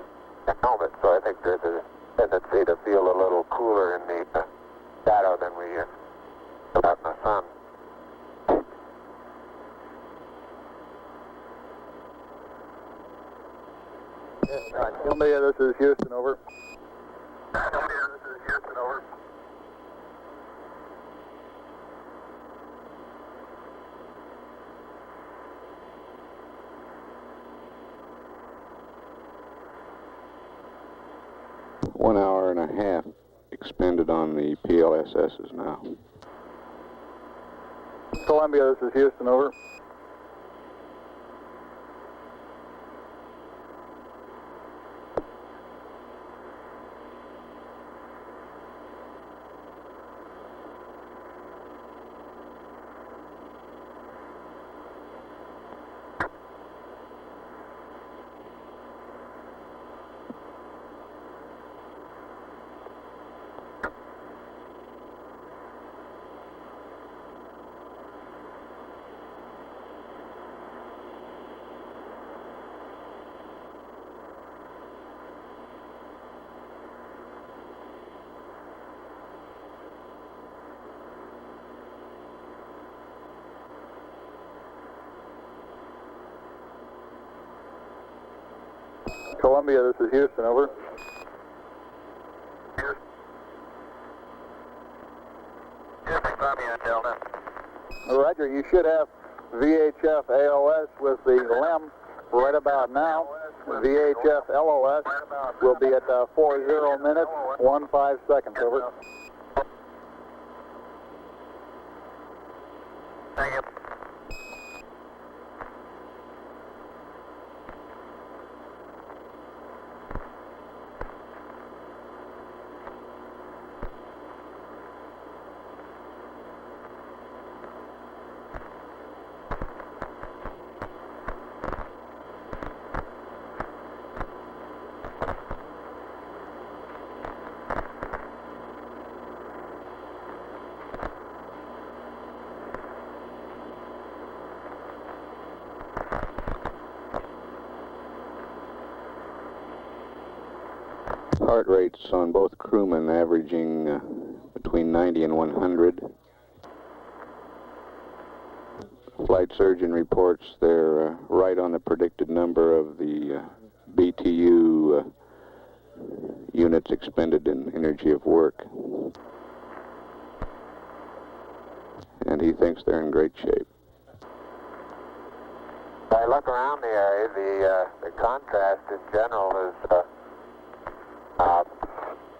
the helmet, so I think there's a tendency to feel a little cooler in the shadow than we feel out in the sun. Columbia, this is Houston, over. Over. 1 hour and a half expended on the PLSSs now. Columbia, this is Houston, over. Columbia, this is Houston, over. Roger, you should have VHF AOS with the LEM right about now. VHF LOS will be at 40 minutes, 15 seconds, over. Thank you. Heart rates on both crewmen averaging between 90 and 100. Flight surgeon reports they're right on the predicted number of the BTU units expended in energy of work. And he thinks they're in great shape. If I look around the area, the contrast in general is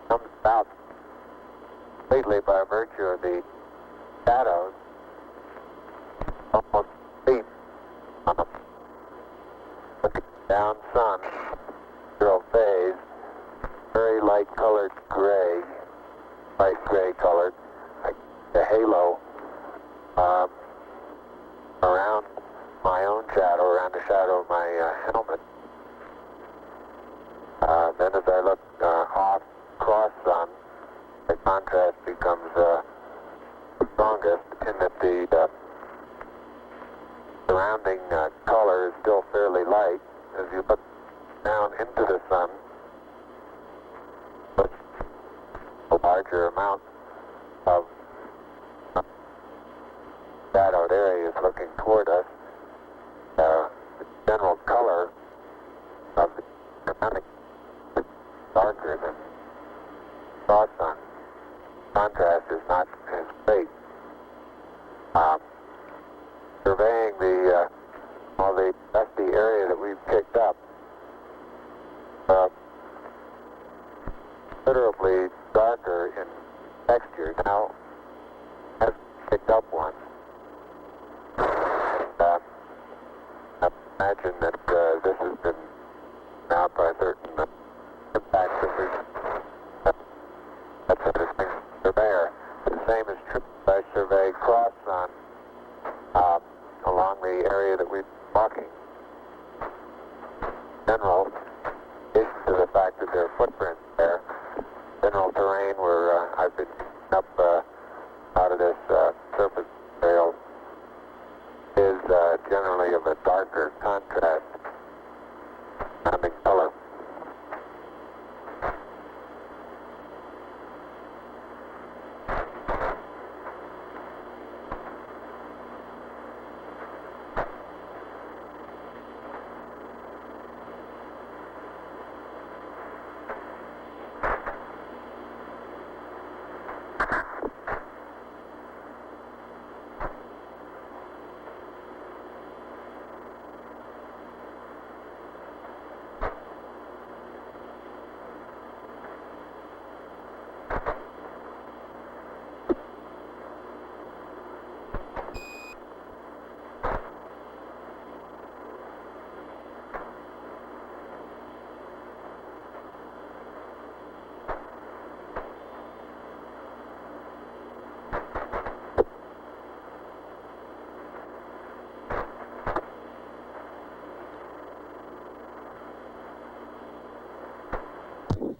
comes about completely by virtue of the shadows. Almost deep. Looking down sun, zero phase, very light colored gray, light gray colored, like the halo around my own shadow, around the shadow of my helmet. Then as I look off cross sun, the contrast becomes strongest in that the surrounding color is still fairly light. As you look down into the sun, with a larger amount of shadowed areas looking toward us, the general color of the surrounding is darker than cross sun. Contrast is not as great. Surveying all the dusty area that we've picked up, considerably darker in texture. Now, I've picked up one. I imagine that this has been out by certain impacts that we've that's a distinct surveyor. The same is true if I survey cross sun along the area that we've been walking. General, in addition to the fact that there are footprints there, general terrain where I've been up out of this surface trail is generally of a darker contrast surrounding color.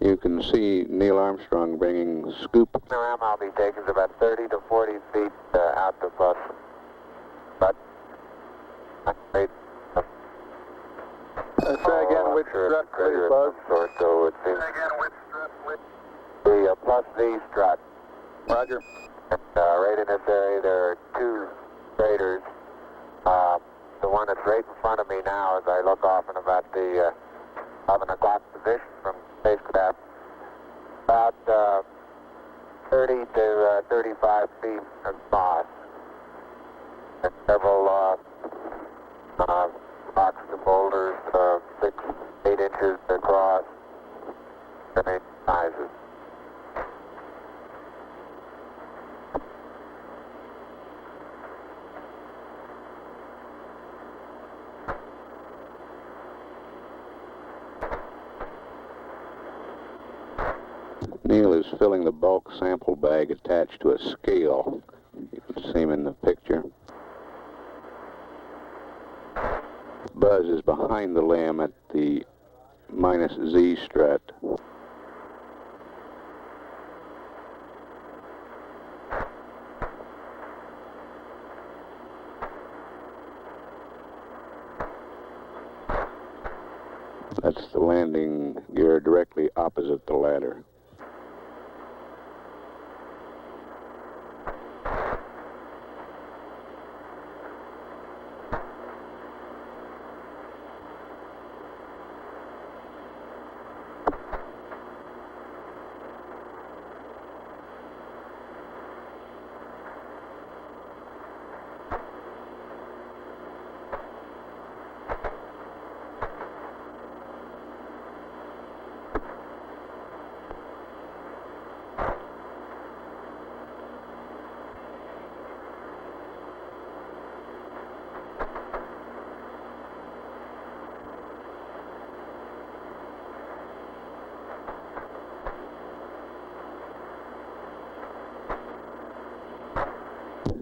You can see Neil Armstrong bringing scoop. The ram I'll be taking is about 30 to 40 feet out the bus. But Say again, which strut, please, Buzz? So it seems again, which strut, please? the plus V strut. Roger. And, right in this area there are two craters. The one that's right in front of me now as I look off in about the 11 o'clock position from spacecraft, about 30 to 35 feet across, and several rocks and boulders 6, 8 inches across, different sizes. Neil is filling the bulk sample bag attached to a scale. You can see him in the picture. Buzz is behind the limb at the -Z strut. That's the landing gear directly opposite the ladder.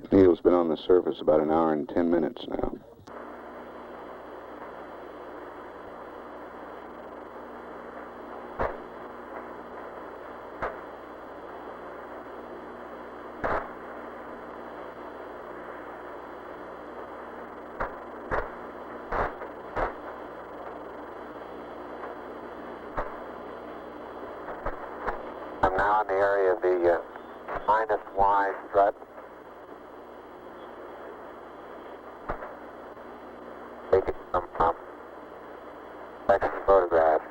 Neil's been on the surface about an hour and 10 minutes now. I'm now in the area of the -Y strut. Taking some section photographs.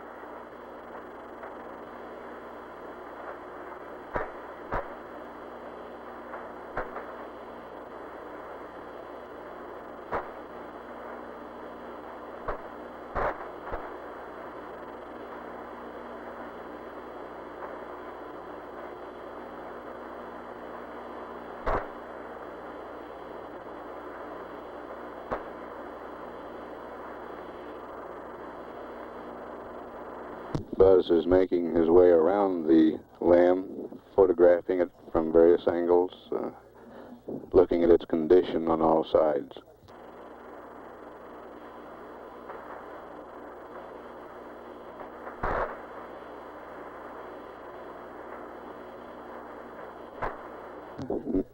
Buzz is making his way around the limb, photographing it from various angles, looking at its condition on all sides.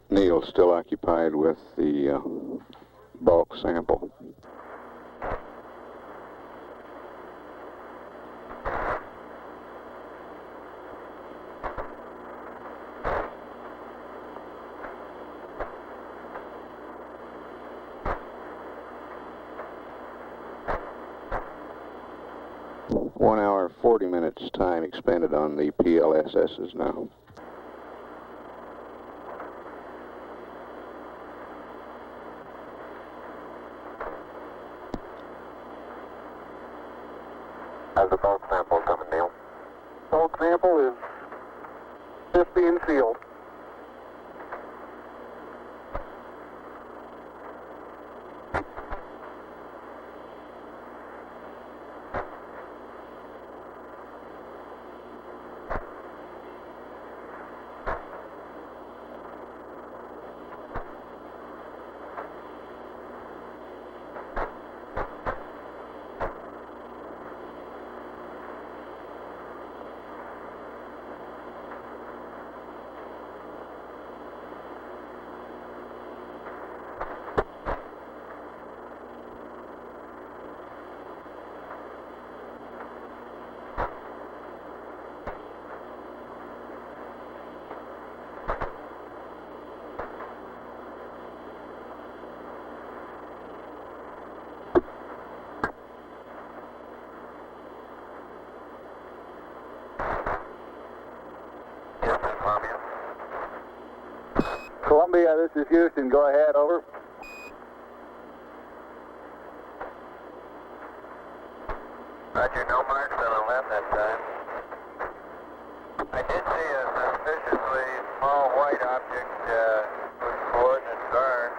Neil's still occupied with the bulk sample. One hour, 40 minutes time expended on the PLSSs now. How's the bulk sample coming, Neil? Bulk sample is just being sealed. Columbia, this is Houston. Go ahead, over. Roger, no marks on the left that time. I did see a suspiciously small white object move forward and burn.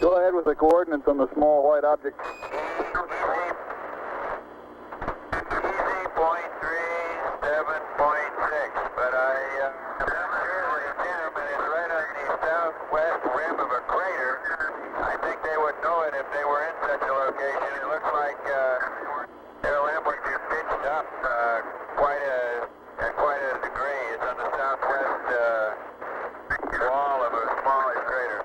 Go ahead. ahead with the coordinates on the small white object. Easy point 37.6, but I'm not sure it's him, and it's right on the southwest rim of a crater. I think they would know it if they were in such a location. It looks like their limb was just pitched up quite a degree. It's on the southwest wall of a smallish crater.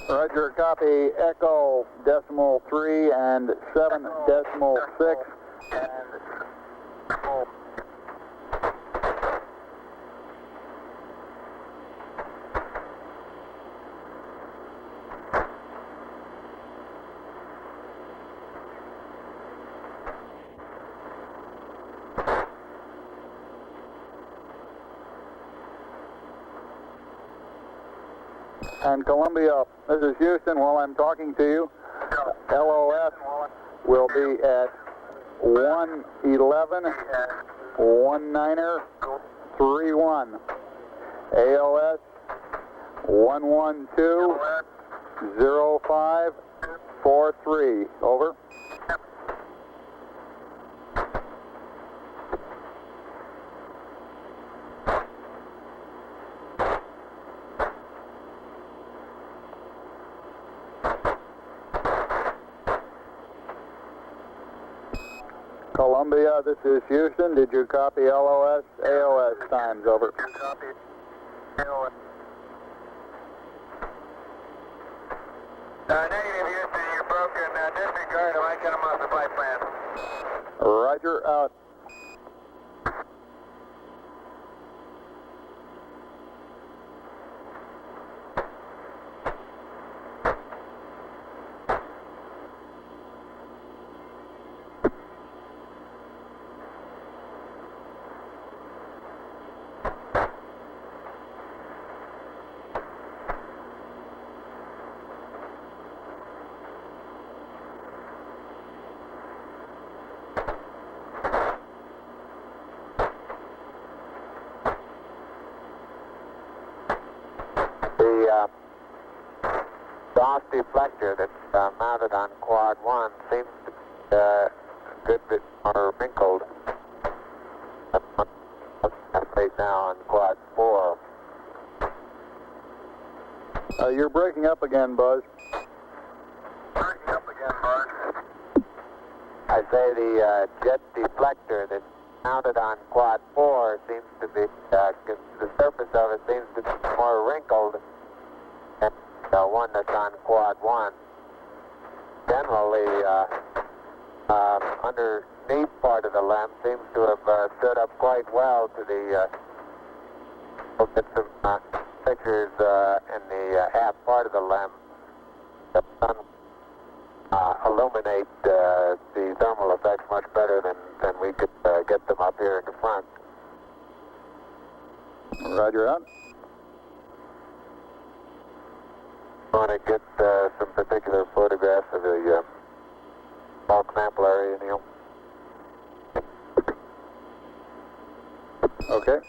Roger, copy Echo decimal 3 and 7 decimal 6. And Columbia, this is Houston. While I'm talking to you, LOS will be at 111 19er 31. ALS 112 05 43. Over. Columbia, this is Houston. Did you copy LOS, AOS times? Over. Copy. AOS. Negative, Houston. You're broken. Disregard him. I cut him off the flight plan. Roger, out. The DOS deflector that's mounted on quad 1 seems to be a good bit more wrinkled right now on quad 4. You're breaking up again, Buzz. Breaking up again, Buzz. I say the jet deflector that's mounted on quad 4 seems to be, the surface of it seems to be more wrinkled than the one that's on quad 1. Generally, underneath part of the limb seems to have stood up quite well to the, we'll get some pictures in the half part of the limb that illuminate the thermal effects much better than we could get them up here in the front. Roger, out. I want to get some particular photographs of the ball clample area, Neil. Okay.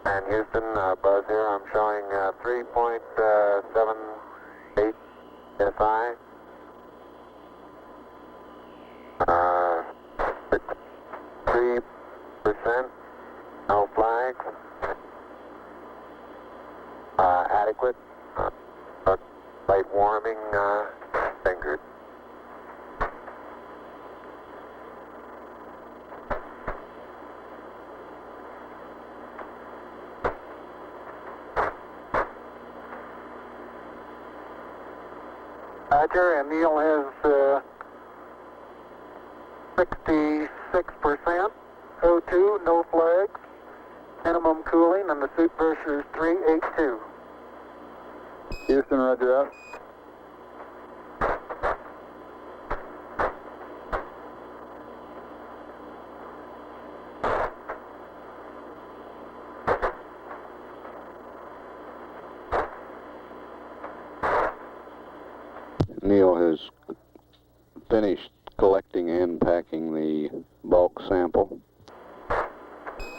And Houston, Buzz here, I'm showing 3.78 SI. 3%, no flags. Adequate. Light warming fingers. Roger, and Neil has 66%, O2, no flags, minimum cooling, and the suit pressure is 382. Houston, roger, out. Neil has finished collecting and packing the bulk sample.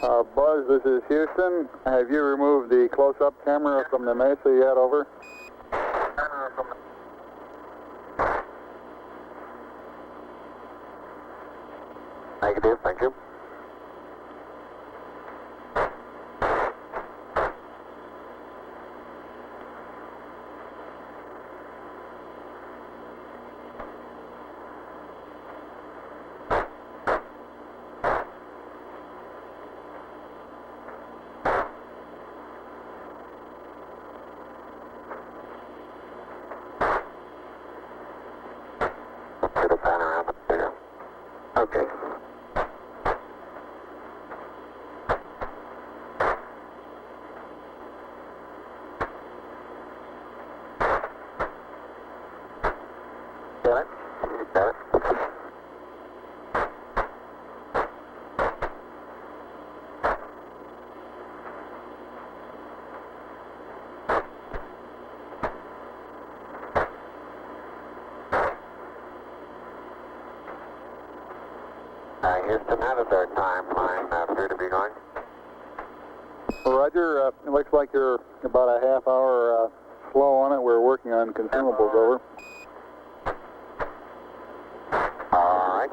Buzz, this is Houston. Have you removed the close-up camera from the Mesa yet? Over. Negative, thank you. Get a panorama there. Okay. Got it? Got it. Houston, how does our timeline appear to be going? Roger, it looks like you're about a half hour slow on it. We're working on consumables. Over. All right.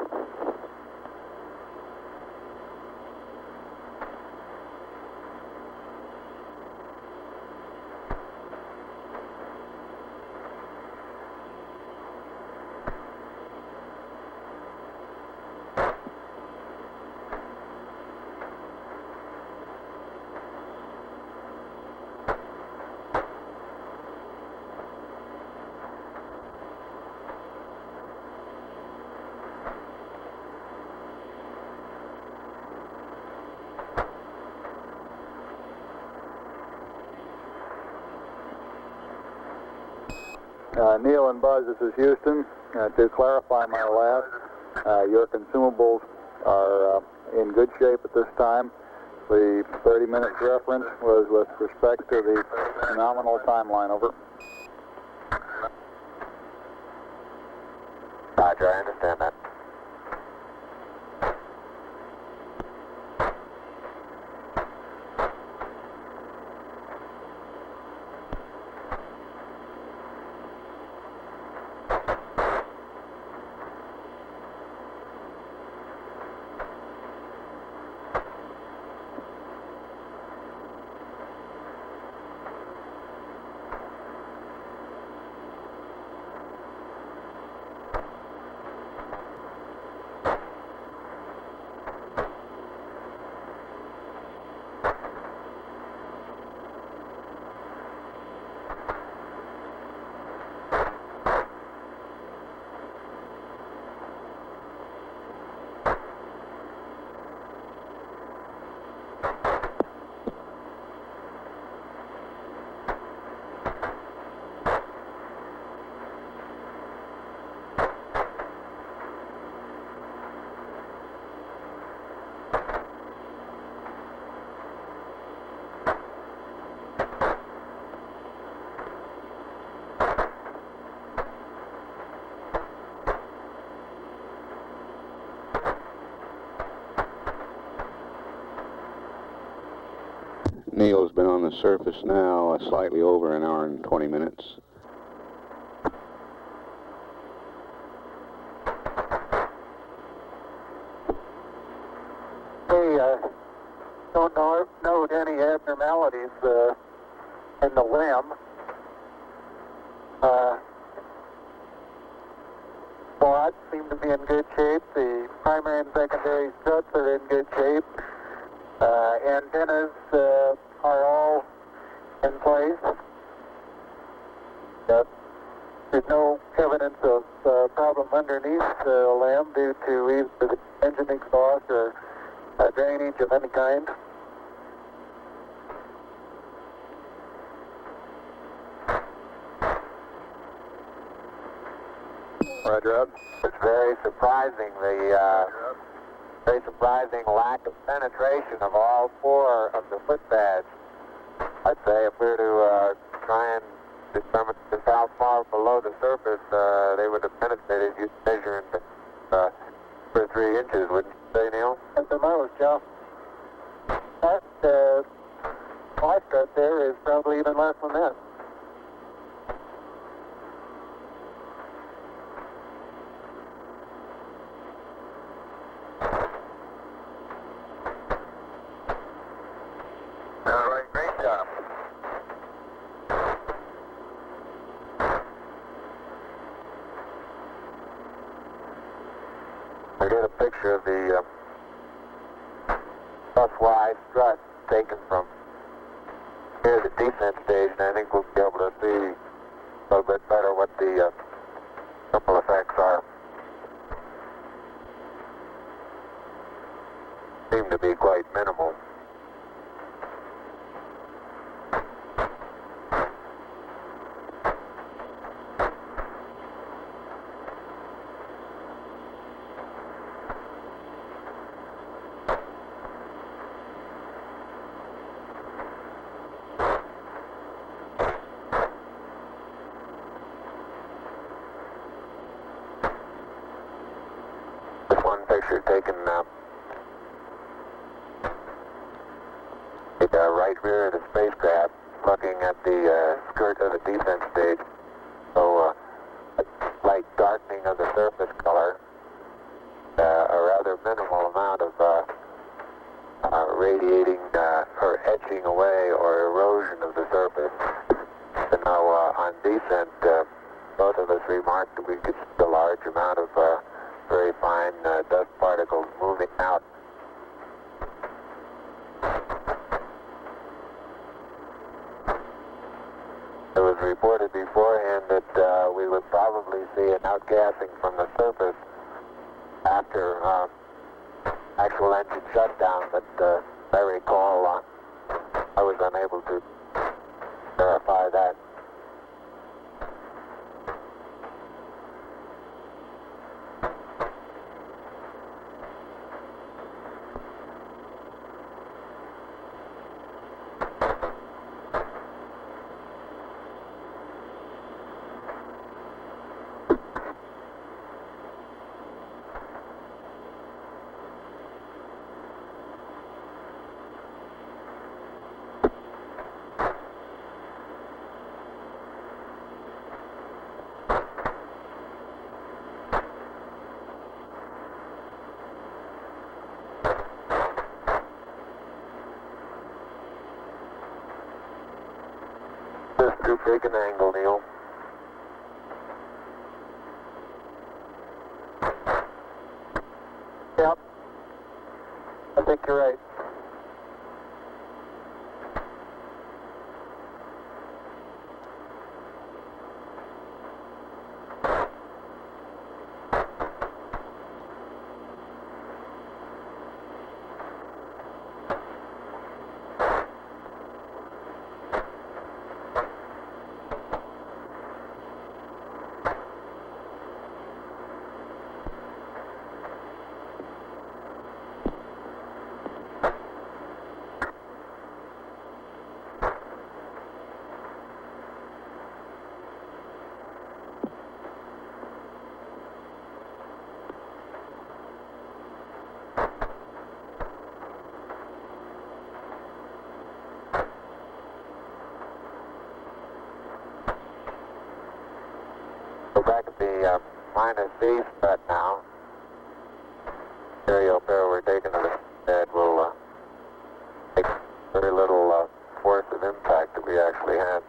Neil and Buzz, this is Houston. To clarify my last, your consumables are in good shape at this time. The 30-minute reference was with respect to the nominal timeline. Over. Roger, I understand that. Neil's been on the surface now slightly over an hour and 20 minutes. We don't note any abnormalities in the limb. Quads seem to be in good shape. The primary and secondary struts are in good shape. Antennas are all in place. There's no evidence of problem underneath the limb due to either the engine exhaust or drainage of any kind. Roger up. It's very surprising, very surprising lack of penetration of all four of the foot pads. I'd say if we were to try and determine the how far below the surface they would have penetrated. You'd measure in 2 or 3 inches, wouldn't you say, Neil? At the most, yeah. That fly strut there is probably even less than that. All right, great job. I get a picture of the bus-Y strut taken from near the descent stage, and I think we'll be able to see a little bit better what the ripple effects are. Seem to be quite minimal. This one picture taken the right rear of the spacecraft, looking at the skirt of the descent stage. So a slight darkening of the surface color, a rather minimal amount of radiating or etching away or erosion of the surface. And now on descent, both of us remarked that we could see a large amount of very fine dust particles moving out. It was reported beforehand that we would probably see an outgassing from the surface after actual engine shutdown, but I recall I was unable to verify that. Just too big an angle, Neil. Yep. I think you're right. Go back at the minus C strut now. Stereo pair we're taking to the bed will take very little force of impact that we actually had.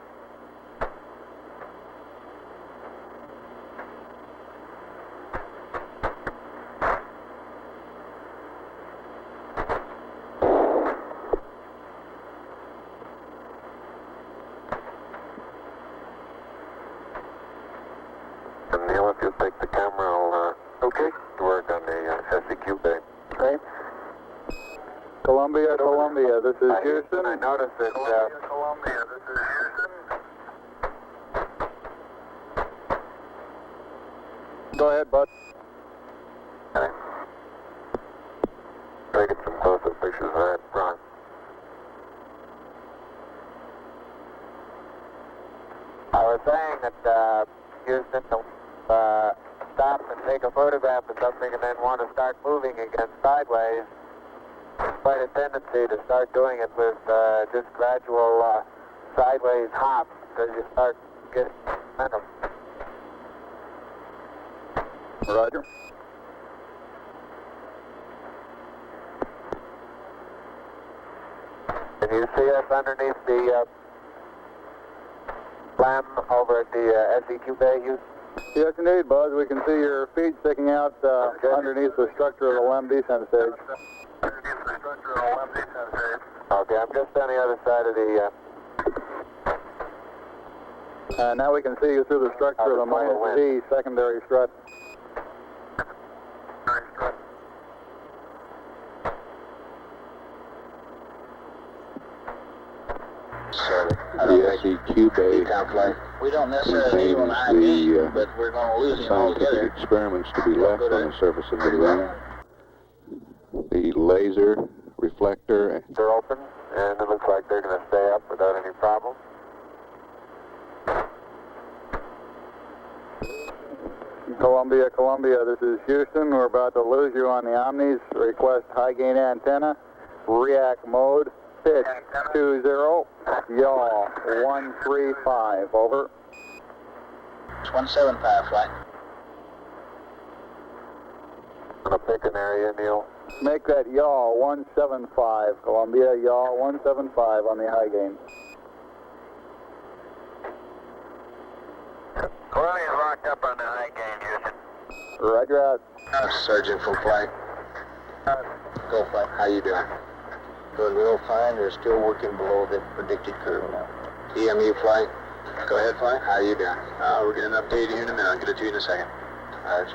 And Neil, if you'll take the camera, I'll work on the SEQ bay. Right? Columbia, Columbia, this is Houston. I noticed that Columbia, this is Houston. Go ahead, bud. Okay. Try to get some close-up pictures of that, Ron. How are was saying that Houston stop and take a photograph of something and then want to start moving again sideways. Quite a tendency to start doing it with just gradual sideways hops because you start getting momentum. Roger. Can you see us underneath the LEM over at the SEQ bay, Houston? Yes, indeed, Buzz. We can see your feet sticking out underneath the structure of the LEM descent stage. Okay, I'm just on the other side of the... Now we can see you through the structure of the minus Z secondary strut. The SEQ bay We don't necessarily need one high gain, but we're going to lose him scientific altogether. experiments to be left on the surface of the moon. The laser reflector. They're open, and it looks like they're going to stay up without any problem. Columbia, Columbia, this is Houston. We're about to lose you on the Omnis. Request high gain antenna. React mode. Pitch 20. Yaw 135. Over. It's 175 flight. Gonna pick an area, Neil. Make that yaw 175. Columbia, yaw 175 on the high gain. Clearly is locked up on the high gain, Houston. Roger out. Sergeant, full flight. Go flight. How you doing? Doing real fine. They're still working below the predicted curve now. EMU flight. Go ahead, flight. How you doing? We're getting an update here in a minute. I'll get it to you in a second. All right.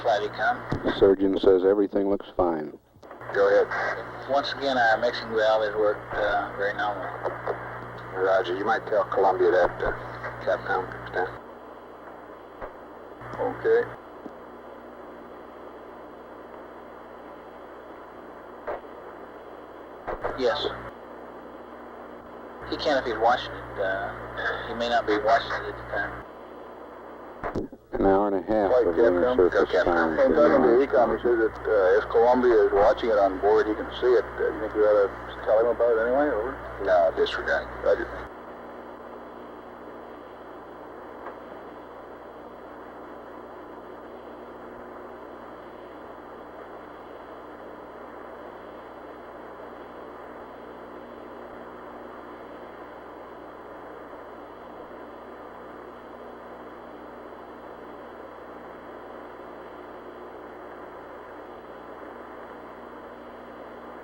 Flight econ. Surgeon says everything looks fine. Go ahead. Once again, our mixing valve has worked very normal. Roger. You might tell Columbia that Capcom comes down. Okay. Yes. He can if he's watching it. He may not be watching it at the time. An hour and a half of lunar surface time. I'm talking to Ecom. He says that if Columbia is watching it on board, he can see it. You think we ought to tell him about it anyway? Over? No, disregard. Roger.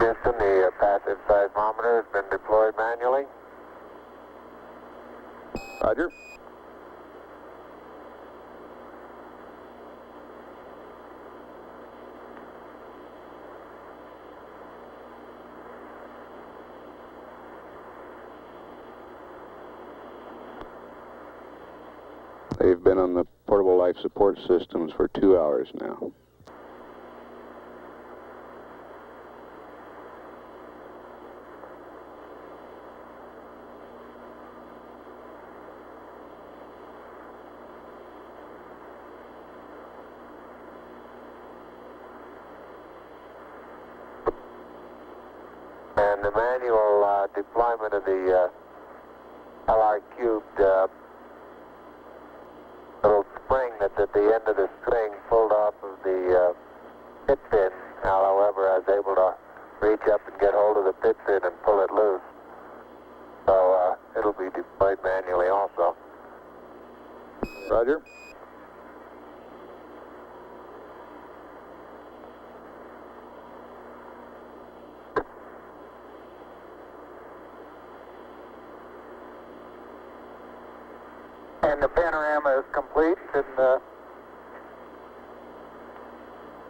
Houston, the passive seismometer has been deployed manually. Roger. They've been on the portable life support systems for 2 hours now. And the manual deployment of the LR cubed little spring that's at the end of the string pulled off of the pit fin. Now, however, I was able to reach up and get hold of the pit fin and pull it loose. So it'll be deployed manually also. Roger. And the panorama is complete in the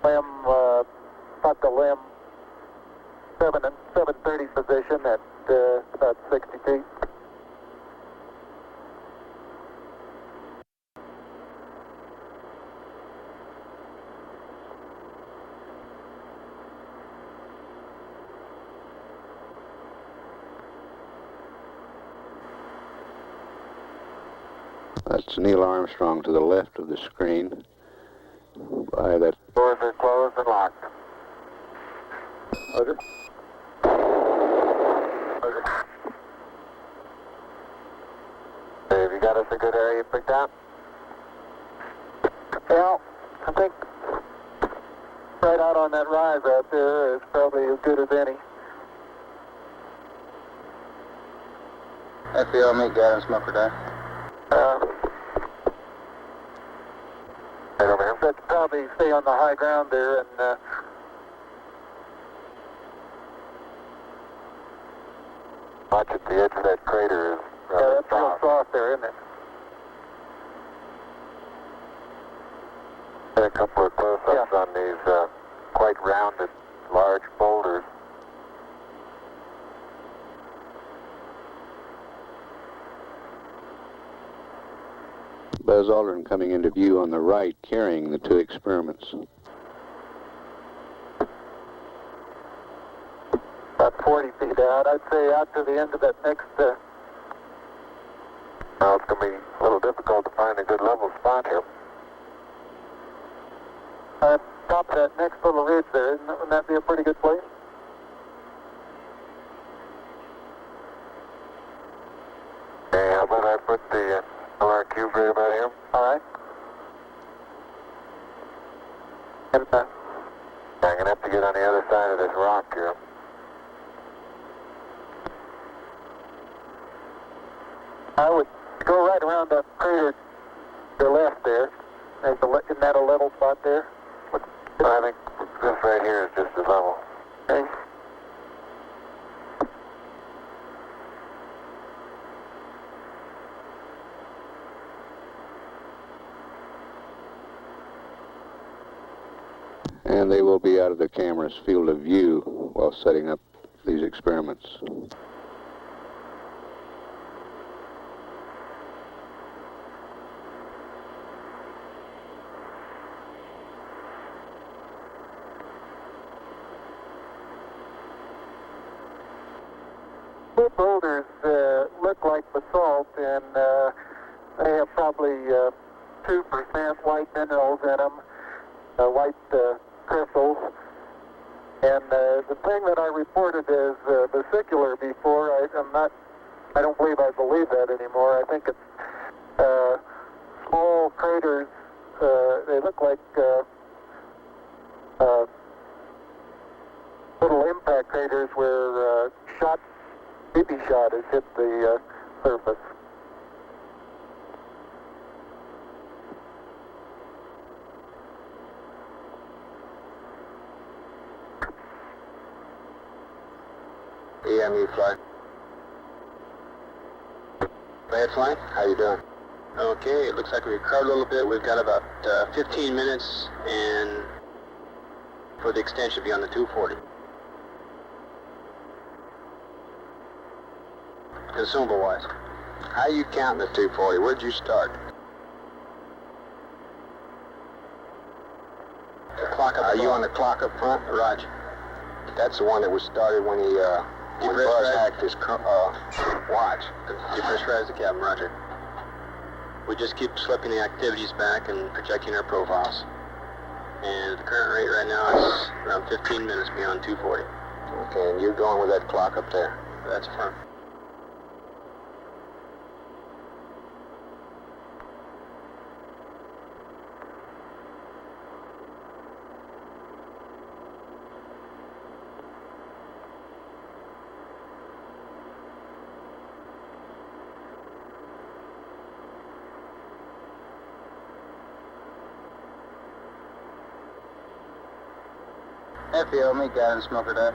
limb, about the limb 730 position at about 60 feet. That's Neil Armstrong to the left of the screen. By that. Doors are closed and locked. Roger. Have you got us a good area picked out? Well, I think right out on that rise out there is probably as good as any. FBO, meet guidance, smoker down. Right over here. Let's probably stay on the high ground there and Watch at the edge of that crater is yeah, rather that's real soft there, isn't it? Get a couple of close-ups on these quite rounded, large boulders. Buzz Aldrin coming into view on the right, carrying the 2 experiments. About 40 feet out. I'd say out to the end of that next... Now it's going to be a little difficult to find a good level spot here. top of that next little ridge there. Wouldn't that be a pretty good place? Okay, how about I put the LR cube right about here? All right. And I'm going to have to get on the other side of this rock here. I would go right around that crater to the left there. Isn't that a level spot there? I think this right here is just as level. Okay. And they will be out of the camera's field of view while setting up these experiments. The boulders look like basalt, and they have probably 2% white minerals in them, white crystals. And the thing that I reported as vesicular before, I don't believe I believe that anymore. I think it's small craters. They look like little impact craters where BB shot has hit the surface. EMU flight. Bad flight? How you doing? Okay, it looks like we recovered a little bit. We've got about 15 minutes, and for the extension, be on the 240. Consumable-wise, how you counting the 240? Where'd you start? The clock up. Are you on the clock up front? Roger. That's the one that was started when he when Buzz hacked his watch. Depressurize the cabin, Roger. We just keep slipping the activities back and projecting our profiles. And the current rate right now is around 15 minutes beyond 240. Okay, and you're going with that clock up there? That's firm. FBO, meet guidance, smoker deck.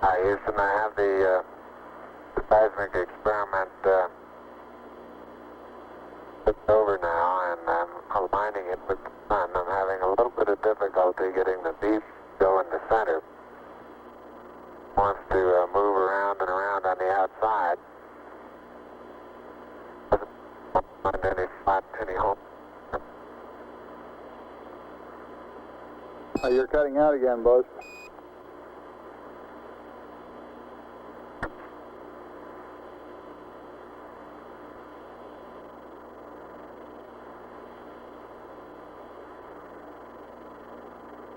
Hi, Houston. I have the seismic experiment flipped over now, and I'm aligning it with the sun. I'm having a little bit of difficulty getting the beep to go in the center. Wants to move around and around on the outside. Doesn't find any spot, any home. You're cutting out again, Buzz.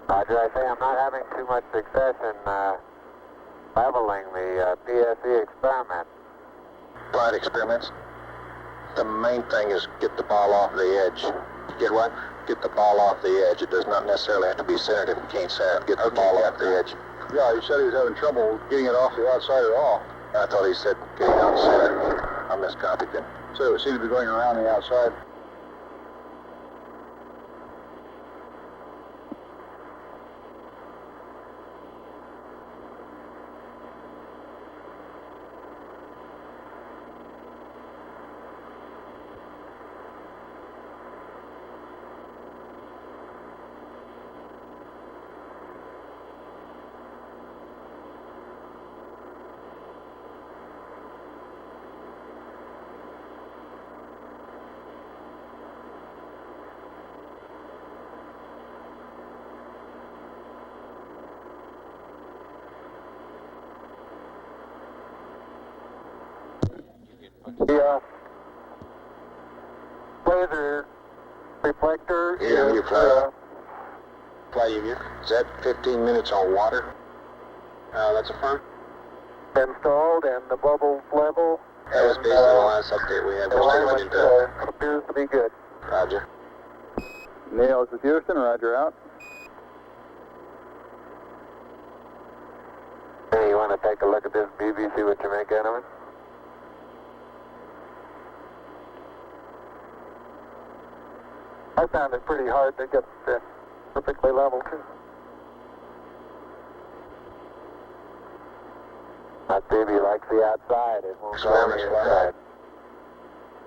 Roger, I say I'm not having too much success in leveling the PSE experiment. Flight experiments. The main thing is get the ball off the edge. Get what? Get the ball off the edge. It does not necessarily have to be centered if you can't say it. Get the ball off the edge. Yeah, he said he was having trouble getting it off the outside at all. I thought he said getting out center. I miscopied then. So it seemed to be going around the outside. The laser reflector Yeah, you is fly EVA. Is that 15 minutes on water? That's a firm. installed and the bubbles level. That was based on the last update we had. The We're still alignment waiting to... appears to be good. Roger. Neil, this is Houston. Roger out. Hey, you want to take a look at this BB, see what you make out of it? I found it pretty hard to get perfectly level too. That baby likes the outside. It won't go on Experiments, the inside.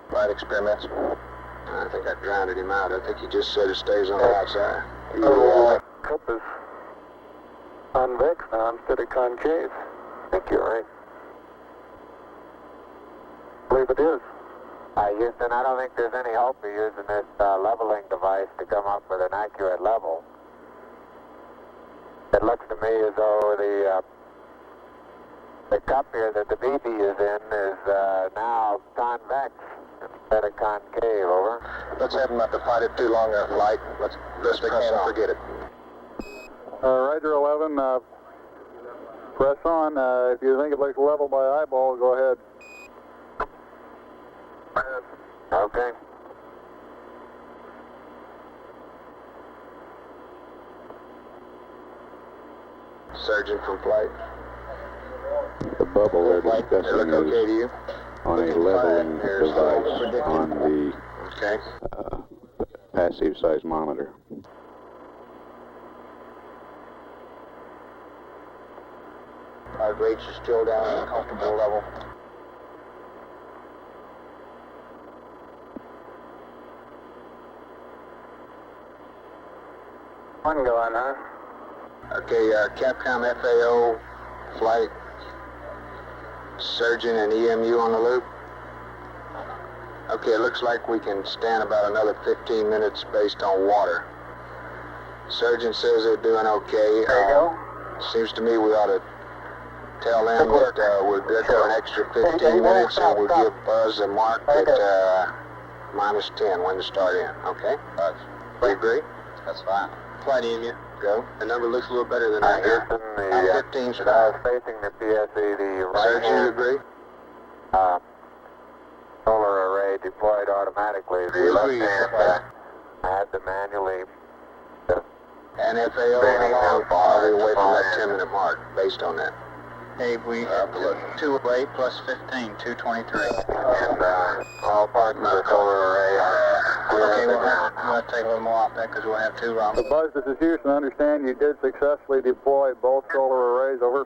Flight experiments. I think I drowned him out. I think he just said it stays on the outside. Cup is convex now instead of concave. I think you're right. I believe it is. Houston, I don't think there's any hope of using this leveling device to come up with an accurate level. It looks to me as though the cup here that the BB is in is now convex instead of concave, over. Let's have him not to fight it too long on flight. Let's press on. Forget it. Roger 11, press on. If you think it looks level by eyeball, go ahead. Okay. Surgeon from flight. The bubble they're Flight, they discussing look okay to is you? on a Looking leveling fine. There's device predicted. on the Okay. passive seismometer. Our rates are still down at a comfortable level. One going, huh? Okay, Capcom FAO, flight, surgeon and EMU on the loop. Okay, it looks like we can stand about another 15 minutes based on water. Surgeon says they're doing okay. There you go. Seems to me we ought to tell them that we're good for an extra 15 minutes and we'll give Buzz a mark at -10 when to start in. Okay? Buzz, do you agree? That's fine. Flight EMU, go. The number looks a little better than I hear. Houston, I'm the 15 star. facing the PSE, the right Surgeon, you hand agree? solar array deployed automatically. The We left agree. hand I had to manually And FAO and along, I'll be away from that 10-minute mark based on that. Hey, we 208 plus 15, 223. and all parts of the solar array are Okay, we're going to take a little more off that because we'll have two wrong. So Buzz, this is Houston. I understand you did successfully deploy both solar arrays, over.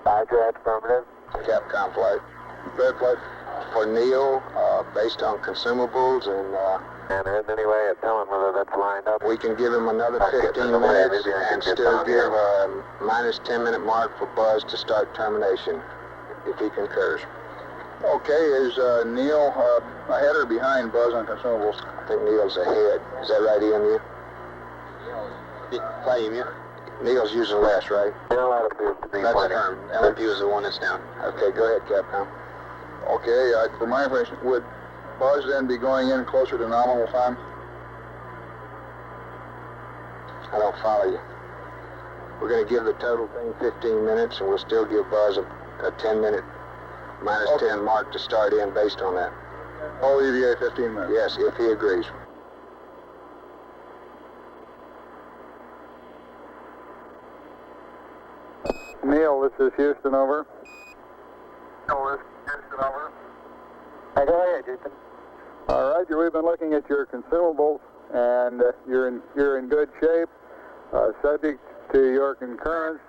Roger, that's affirmative. Capcom flight. Third flight for Neil, based on consumables, and And there isn't any way of telling whether that's lined up. we can give him another 15 minutes and still give a -10-minute mark for Buzz to start termination, if he concurs. Okay, is Neil ahead or behind Buzz on consumables? I think Neil's ahead. Is that right, EMU? Flight EMU? Neil's using less, right? Neil appears to be That's winning. firm. LMU is the one that's down. Okay, go ahead, Capcom. Okay, for my information, would Buzz then be going in closer to nominal time? I don't follow you. We're going to give the total thing 15 minutes, and we'll still give Buzz a 10-minute minus 10 mark to start in based on that. All EVA 15 minutes. Yes, if he agrees. Neil, this is Houston, over. Neil, this is Houston, over. Go ahead, Houston. All right, we've been looking at your consumables, and you're in good shape. Subject to your concurrence,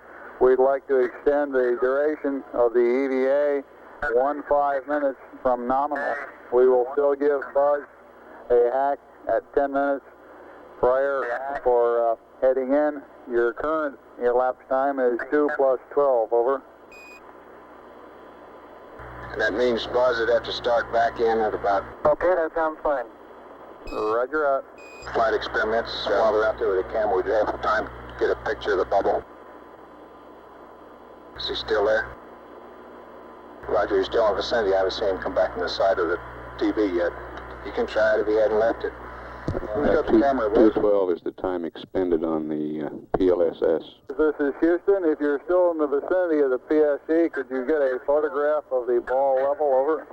we'd like to extend the duration of the EVA 15 minutes from nominal. We will still give Buzz a hack at 10 minutes prior for heading in. Your current elapsed time is 2 plus 12, over. And that means Buzz would have to start back in at about... Okay, that sounds fine. Roger out. Flight experiments. While they're out there with the camera, we'd have time to get a picture of the bubble. Is he still there? Roger, he's still in the vicinity. I haven't seen him come back from the side of the TV yet. You can try it if he hadn't left it. Cut the camera, Buzz. 212 is the time expended on the PLSS. This is Houston. If you're still in the vicinity of the PSE, could you get a photograph of the ball level, over?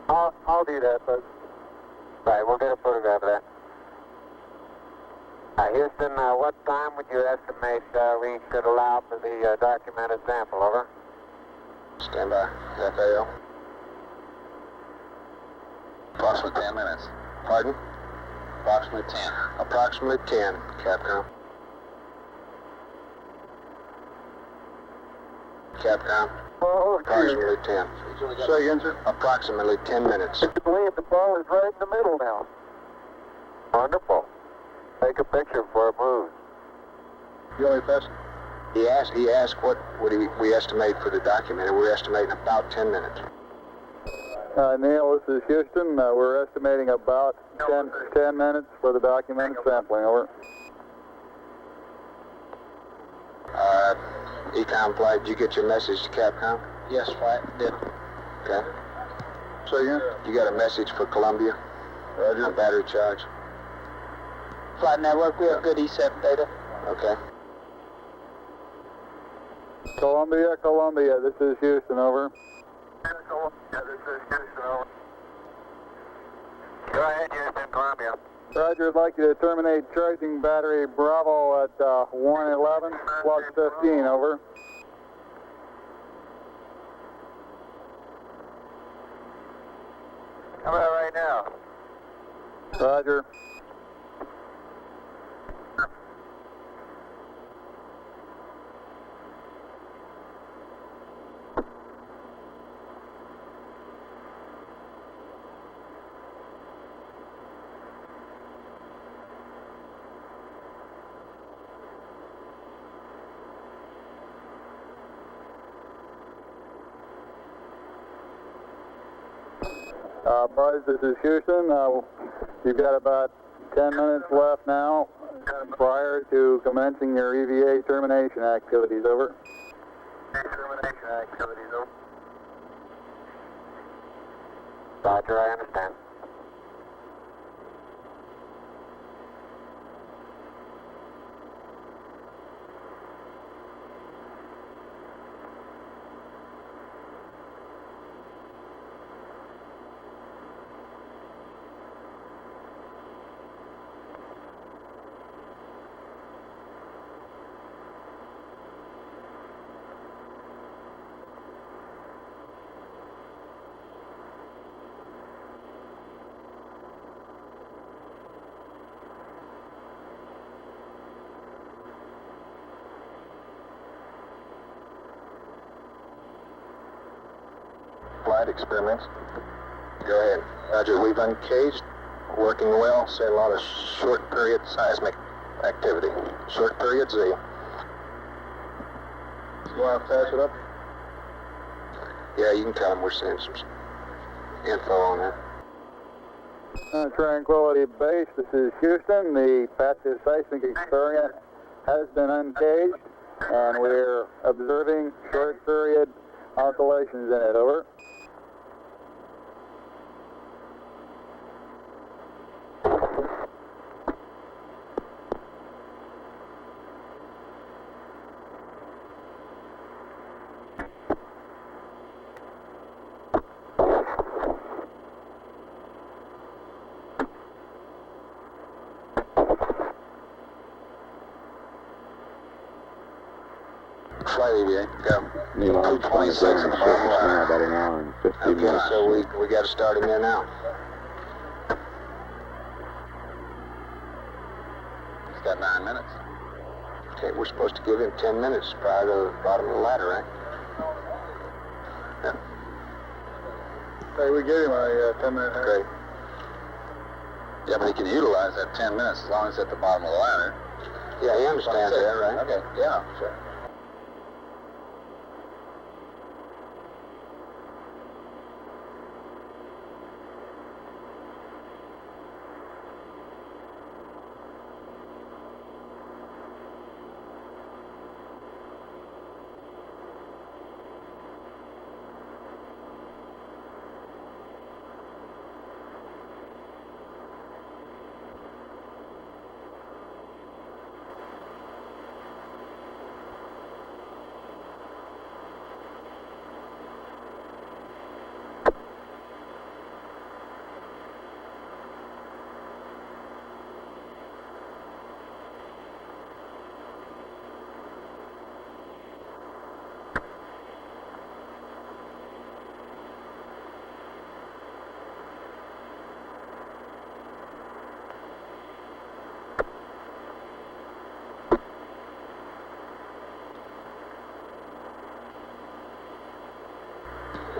I'll do that, Buzz. Right, we'll get a photograph of that. Houston, what time would you estimate we should allow for the documented sample, over? Stand by. FAO. Approximately 10 minutes. Pardon? Approximately 10. Approximately 10, Capcom. Capcom. Oh, Approximately 10. Say again, sir? Approximately 10 minutes. I believe the ball is right in the middle now. Wonderful. Take a picture before it moves. You only pass? He asked what would we estimate for the document, and we're estimating about 10 minutes. Neil, this is Houston. We're estimating about 10 minutes for the documented sampling, over. Econ flight, did you get your message to Capcom? Yes, flight, did. Okay. Say again? You got a message for Columbia? Roger. On battery charge? Flight network, we have good E7 data. Okay. Columbia, this is Houston, over. Columbia, this is Houston, over. Go ahead, Houston, Columbia. Roger, I'd like you to terminate charging battery Bravo at 111 plus 15, over. How about right now? Roger. Buzz, this is Houston. You've got about 10 minutes left now prior to commencing your EVA termination activities, over. Termination activities, over. Roger, I understand. Flight experiments. Go ahead. Roger, we've uncaged. Working well. Say a lot of short period seismic activity. Short period Z. You want to pass it up? Yeah, you can tell them we're sending some info on that. Tranquility Base, this is Houston. The passive seismic experiment has been uncaged, and we're observing short period oscillations in it. Over. Flight EVA, go. Neil Armstrong 226 is on in the the surface bottom now, line. about an hour and 50 Okay, minutes. so we got to start him in now. He's got 9 minutes. Okay, we're supposed to give him 10 minutes prior to the bottom of the ladder, right? Yeah. Hey, we gave him a 10-minute. Great. Yeah, but he can utilize that 10 minutes as long as it's at the bottom of the ladder. Yeah, he understands that, right? Okay, yeah, sure.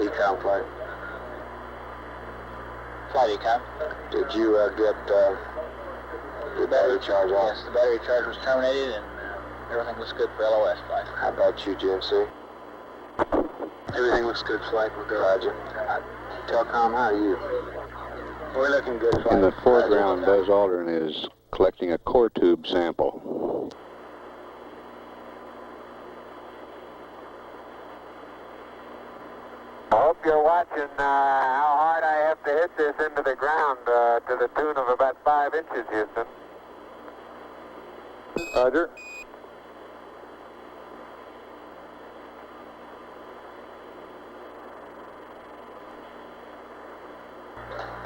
Econ flight. Flight Econ. Did you get the battery charge off? Yes, the battery charge was terminated and everything looks good for LOS flight. How about you, GNC? Everything looks good, flight. We're good. Roger. Telcom, how are you? We're looking good, flight. In the foreground, Buzz Aldrin is collecting a core tube sample. I hope you're watching how hard I have to hit this into the ground to the tune of about 5 inches, Houston. Roger.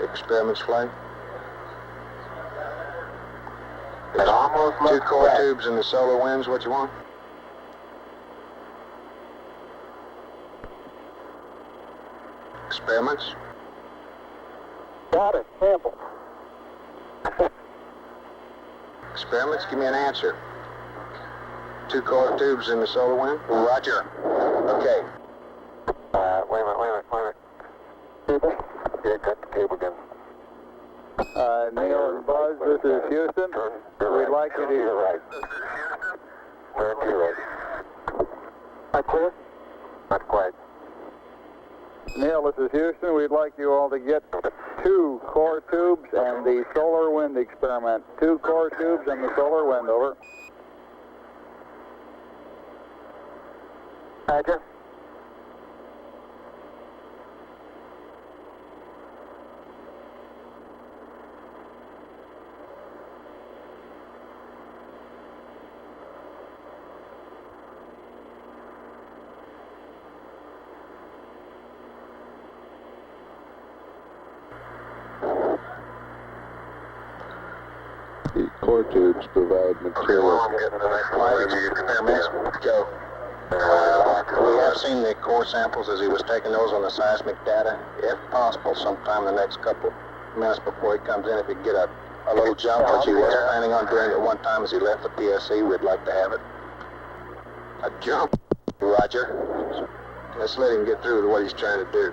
Experiments flight. It almost Two looks core wet. tubes and the solar winds, what you want? Experiments. Got it, sample. Experiments, give me an answer. Two core tubes in the solar wind? Roger. Okay. Wait a minute. Cable? Yeah, cut the cable again. Neil and Buzz, this is Houston. We'd like you to... You're right. Turn to your right. Not clear? Not quite. Neil, this is Houston. We'd like you all to get 2 core tubes and the solar wind experiment. 2 core tubes and the solar wind, over. Roger. The core tubes provide material. Experiments. Go. We have seen the core samples as he was taking those on the seismic data. If possible, sometime the next couple minutes before he comes in, if he could get a little jump, which he was planning on doing at one time as he left the PSC, we'd like to have it. A jump. Roger. Let's let him get through with what he's trying to do.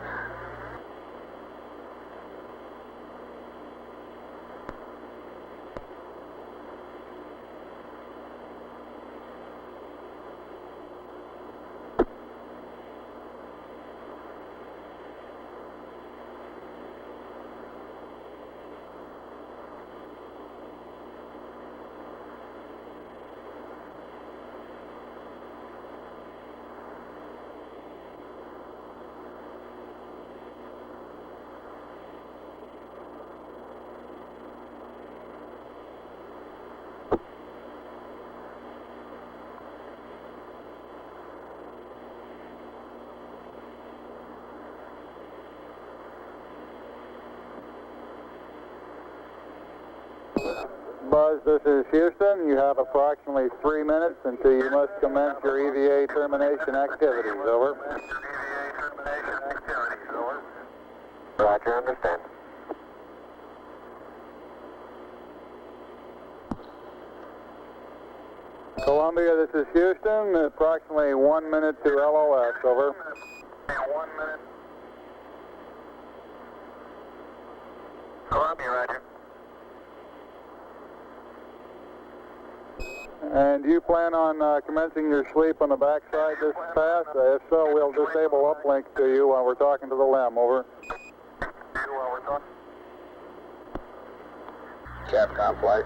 Buzz, this is Houston. You have approximately 3 minutes until you must commence your EVA termination activities. Over. Roger, understand. Columbia, this is Houston. Approximately 1 minute to LOS. Over. 1 minute. Columbia, roger. And do you plan on commencing your sleep on the backside this pass? If so, we'll disable uplink to you while we're talking to the LEM. Over. Capcom flight.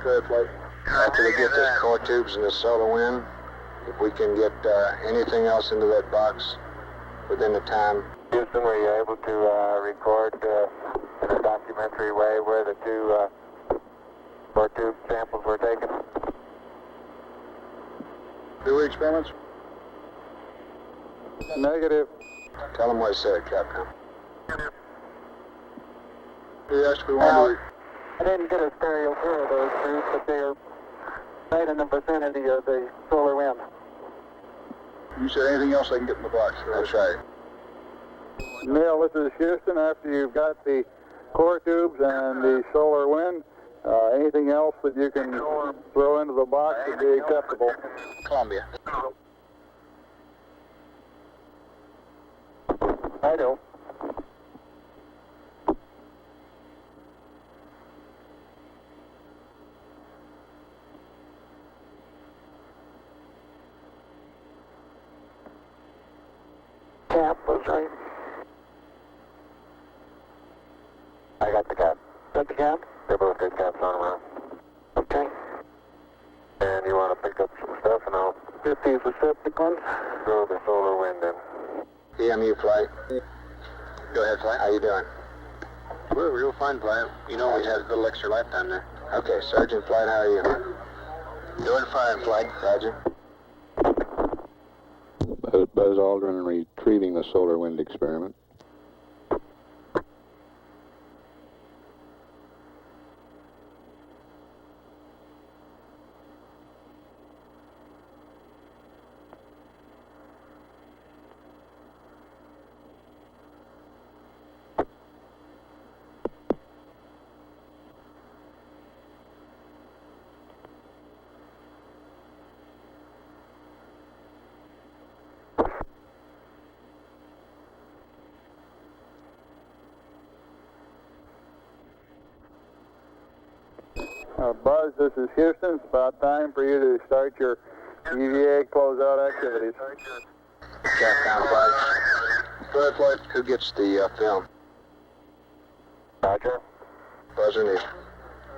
Go ahead, flight. After we get this core tubes and the solar wind, if we can get anything else into that box within the time. Houston, were you able to record in a documentary way where the two core tube samples were taken? Do we experiments? Negative. Tell them what I said, Capcom. He asked if we wanted to... I didn't get a stereo view of those two, but they're right in the vicinity of the solar wind. You said anything else I can get in the box? That's right. Neil, this is Houston. After you've got the core tubes and the solar wind, anything else that you can throw into the box would be acceptable. Columbia. I do. Cap was right. I got the cap. Got the cap? They're both good caps on them now. Okay. And you want to pick up some stuff and I'll Get these receptacles. throw the solar wind in. EMU flight. Go ahead, flight. How you doing? We're real fine, flight. You know we had a little extra lifetime there. Okay, Sergeant Flight, how are you? Doing fine, flight. Roger. Buzz Aldrin retrieving the solar wind experiment. Buzz, this is Houston. It's about time for you to start your EVA closeout activities. Capcom flight. Go ahead, flight. Who gets the film? Roger. Buzz or Neil?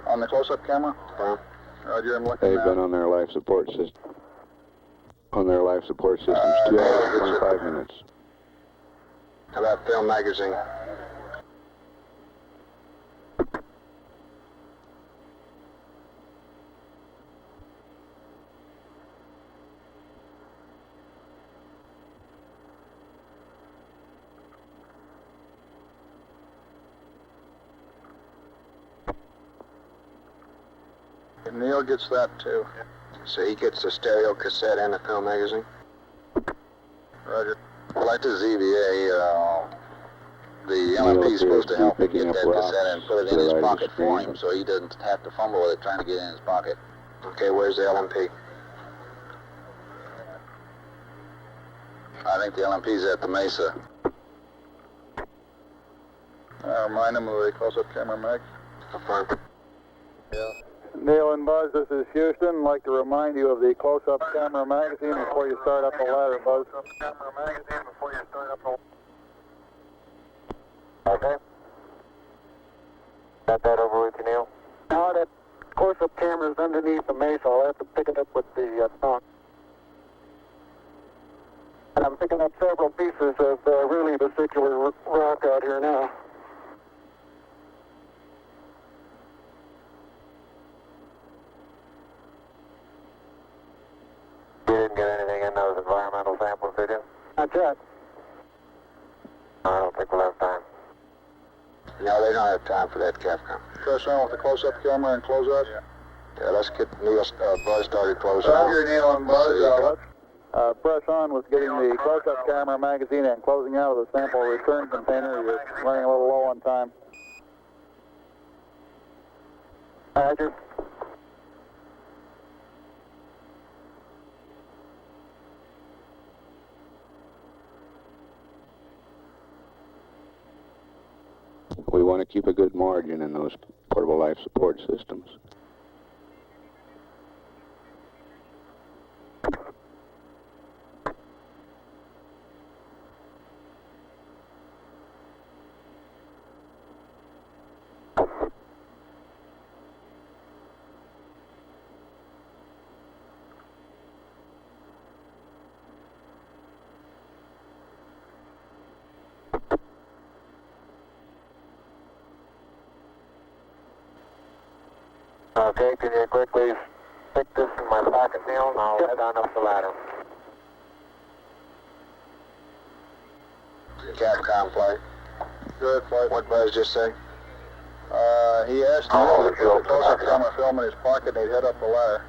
On the close-up camera? Fine. Roger, I'm looking They've now. been on their life support system. On their life support systems, 2 hours and 25 minutes. How about film magazine? And Neil gets that too. So he gets the stereo cassette and the film magazine? Roger. Well, like this EVA, the LMP is supposed to help him get that cassette and put it in his pocket for him so he doesn't have to fumble with it trying to get it in his pocket. Okay, where's the LMP? I think the LMP's at the Mesa. Remind him of the close-up camera, Max. Affirm. Yeah. Neil and Buzz, this is Houston. I'd like to remind you of the close-up camera magazine before you start up the ladder, Buzz. Camera magazine before you start up the... Okay. Got that over with you, Neil? Now that close-up camera's underneath the Mesa, I'll have to pick it up with the stock. And I'm picking up several pieces of really vesicular rock out here now. You didn't get anything in those environmental samples, did you? Not yet. I don't think we'll have time. No, they don't have time for that, Capcom. press on with the close-up camera and close up? Yeah, let's get Neil's Buzz started closing. Roger, Neil and Buzz. Let's press on with getting the close-up camera magazine and closing out of the sample return container. You're running a little low on time. Roger. We want to keep a good margin in those portable life support systems. Okay, can you quickly stick this in my pocket, Neil, and I'll head on up the ladder. Capcom flight. Good flight. What Buzz just say? He asked Oh, Neil to put the close-up okay. camera film in his pocket and he'd head up the ladder.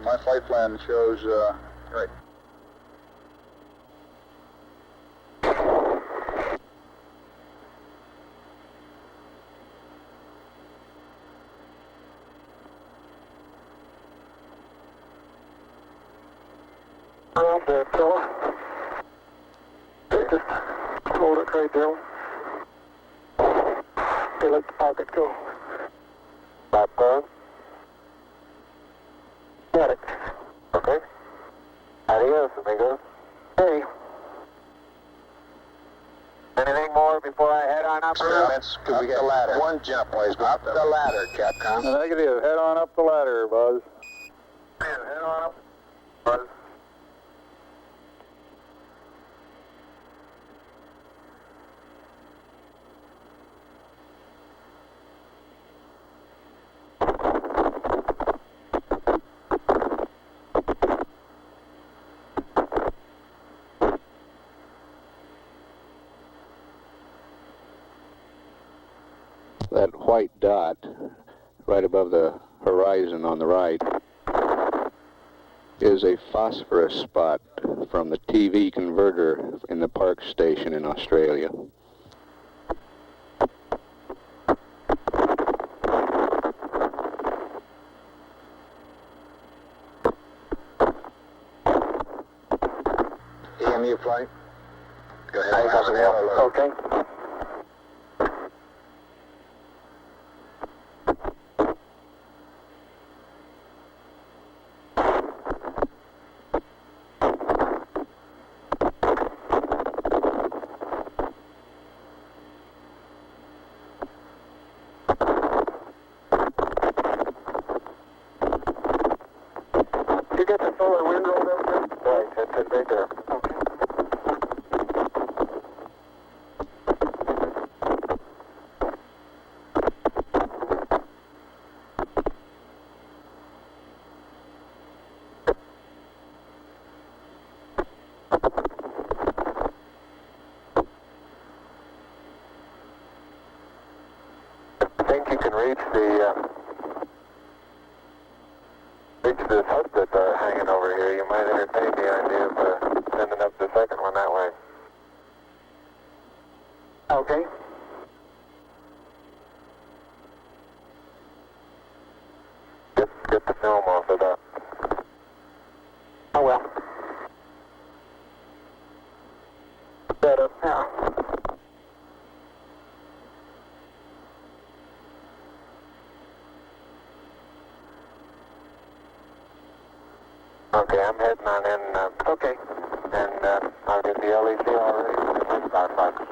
My flight plan shows, right. Around there, fella. Just hold it right there. Okay, let the pocket go. Stop going. Got it. Okay. Adios, amigos. Hey, Anything more before I head on up? Could we get the ladder? One jump, please. Up the ladder, Capcom. Negative. Head on up the ladder, Buzz. Head on up. Buzz. That white dot right above the horizon on the right is a phosphorus spot from the TV converter in the Park Station in Australia. EMU flight. Go ahead. okay. You get the solar window there? Right, that's it right there. Okay. I think you can reach this hook that's hanging over here. You might entertain the idea of sending up the second one that way. Okay. Get the film off of that. Oh well. Set up now. Okay, I'm heading on in. Okay. And I'll get the LEC already in my star box.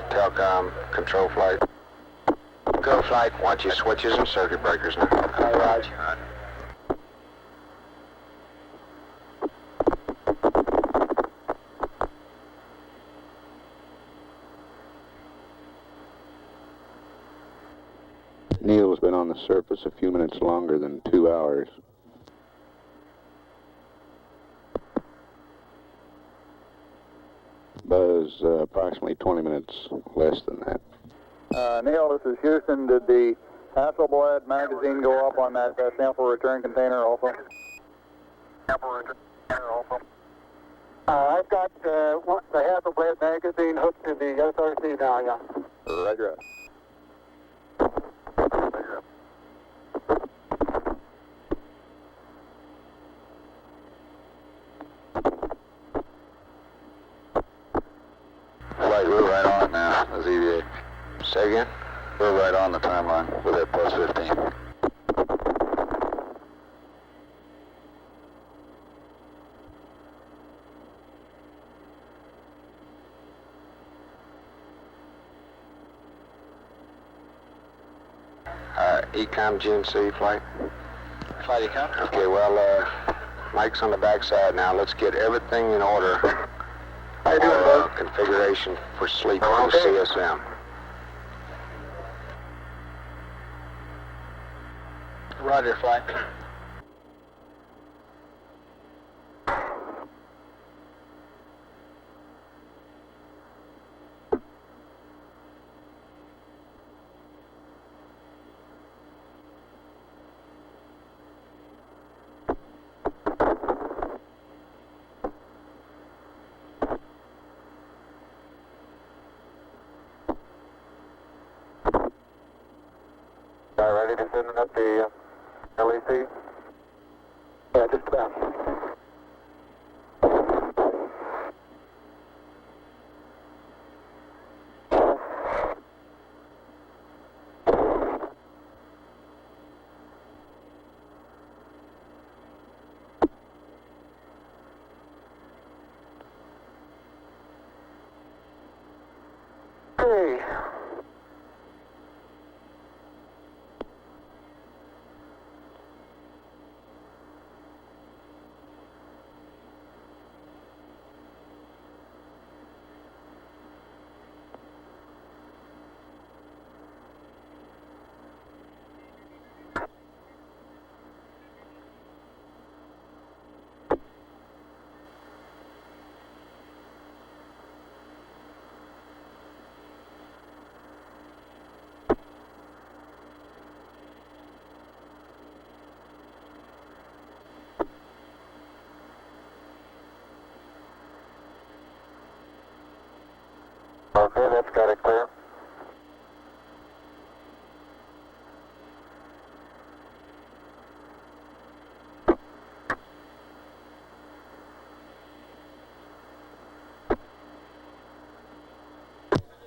Telcom, control flight. Go flight. Watch your switches and circuit breakers now. All right. Neil's been on the surface a few minutes longer than 2 hours. Buzz, approximately 20 minutes less than that. Neil, this is Houston. Did the Hasselblad magazine go up on that sample return container also? Sample return container also. I've got the Hasselblad magazine hooked to the SRC now, yeah. Roger. Flight, we're right on it now, as EVA. Say again? We're right on the timeline with that plus 15. Ecom GMC flight. Flight Ecom? Okay, well, Mike's on the backside now. Let's get everything in order. How you doing, bud? Configuration for sleep on CSM. Roger, flight. Ready to send up the LEC? Yeah, just about. Hey. Okay, that's got it clear.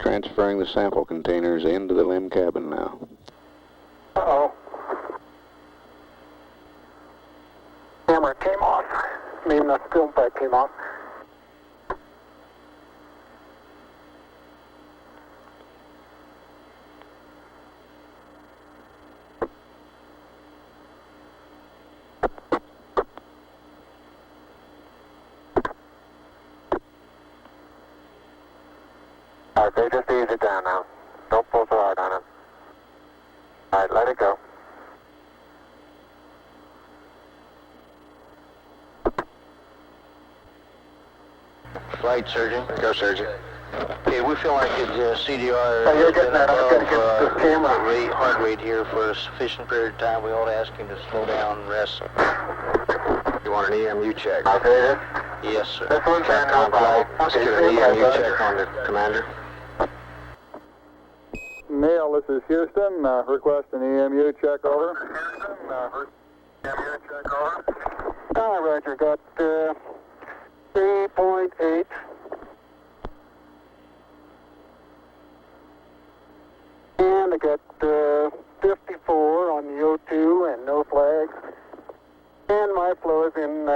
Transferring the sample containers into the LEM cabin now. Uh-oh. Camera came off. I mean, the film pipe came off. Okay, just ease it down now. Don't pull so hard on it. Alright, let it go. Flight surgeon. Go, surgeon. Okay, we feel like it's CDR. Oh, you're getting that. I've got to get this camera. Heart rate here for a sufficient period of time. We ought to ask him to slow down and rest. You want an EMU check? Okay, Yes, sir. this one's in no problem. Let's get an EMU check on the commander. Neil, this is Houston. Request an EMU check over. EMU check over. Roger, got 3.8. And I got 54 on the O2 and no flags. And my flow is in.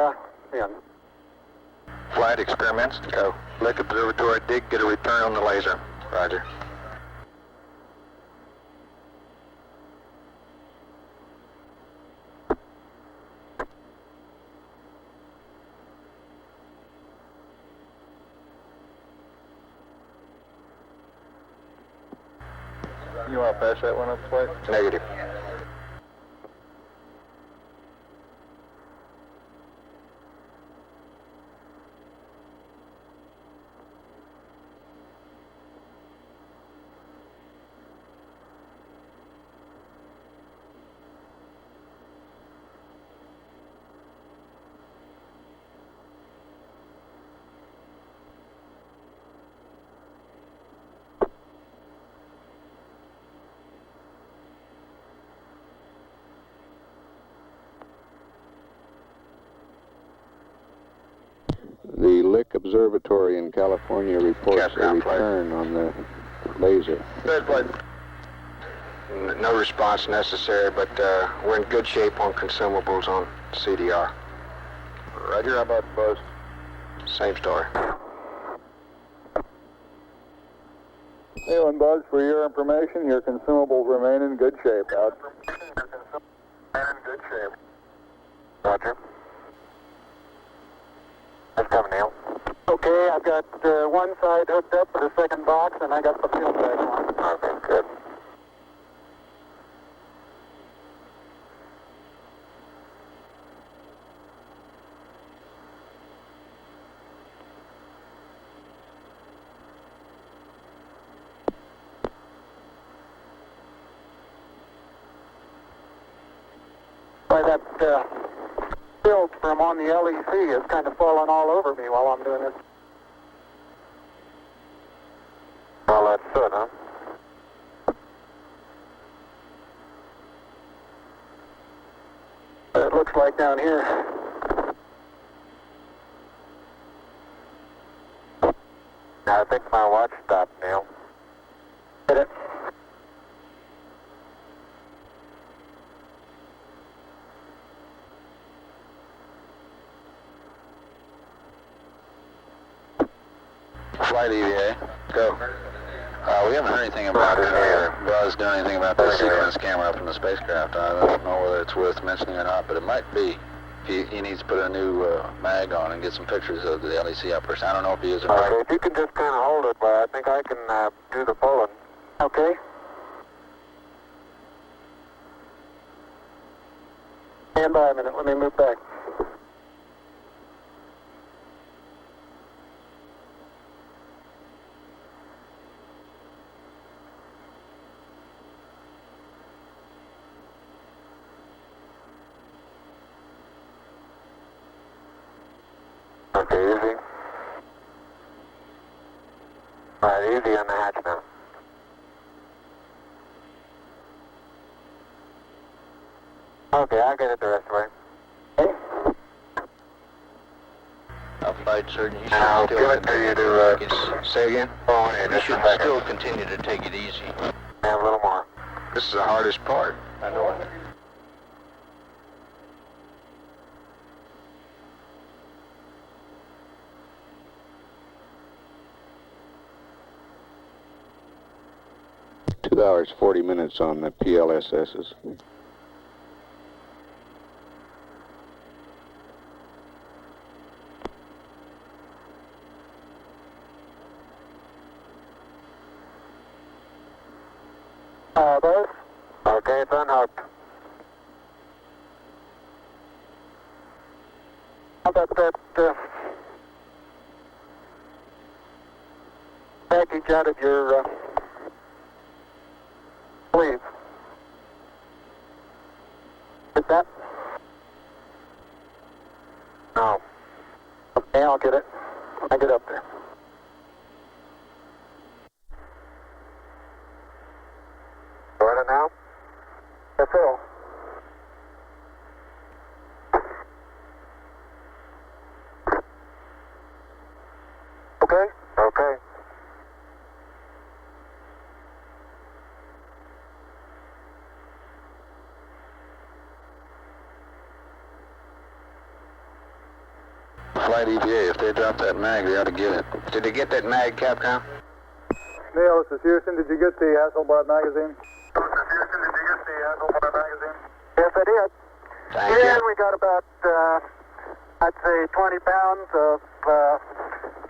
Flight experiments. Go. Lake Observatory, dig, get a return on the laser. Roger. You want to pass that one up, Flight? Negative. The Lick Observatory in California reports a Capcom flight. return on the laser. Good, flight. No response necessary, but we're in good shape on consumables on CDR. Roger, how about buzz? Same story. Neil and Buzz, for your information, your consumables remain in good shape. Out. In good shape. Roger. Let's come, Neil. Okay, I've got one side hooked up to the second box, and I got the fuel tank on. Okay, good. Why, that film from on the LEC is kind of falling all over me while I'm doing this. Well, that's good, huh? It looks like down here. I think my watch stopped, Neil. Hit it. Flight EVA, go. We haven't heard anything about Buzz doing anything about the sequence camera up in the spacecraft. I don't know whether it's worth mentioning or not, but it might be. He needs to put a new mag on and get some pictures of the LEC uppers. I don't know if he is or not. Okay, if you can just kind of hold it, but I think I can do the pulling. Okay. Stand by a minute. Let me move back. Okay, easy. All right, easy on the hatch now. Okay, I'll get it the rest of the way. Flight surgeon, you I'll should give still it to you continue to, say again? oh, yeah, You just should a second. still continue to take it easy. Have a little more. This is the hardest part. I know it. Two hours, 40 minutes on the PLSSs. Buzz? Okay, it's unhooked. How about that package out of your sleeve? Is that? No. Okay, I'll get it when I get up there. Got it now? Yes, sir. Okay? Okay. Flight EVA, if they drop that mag, they ought to get it. Did they get that mag, Capcom? Neil, this is Houston. Did you get the Hasselblad magazine? Yes, I did. Thank And you. we got about, I'd say 20 pounds of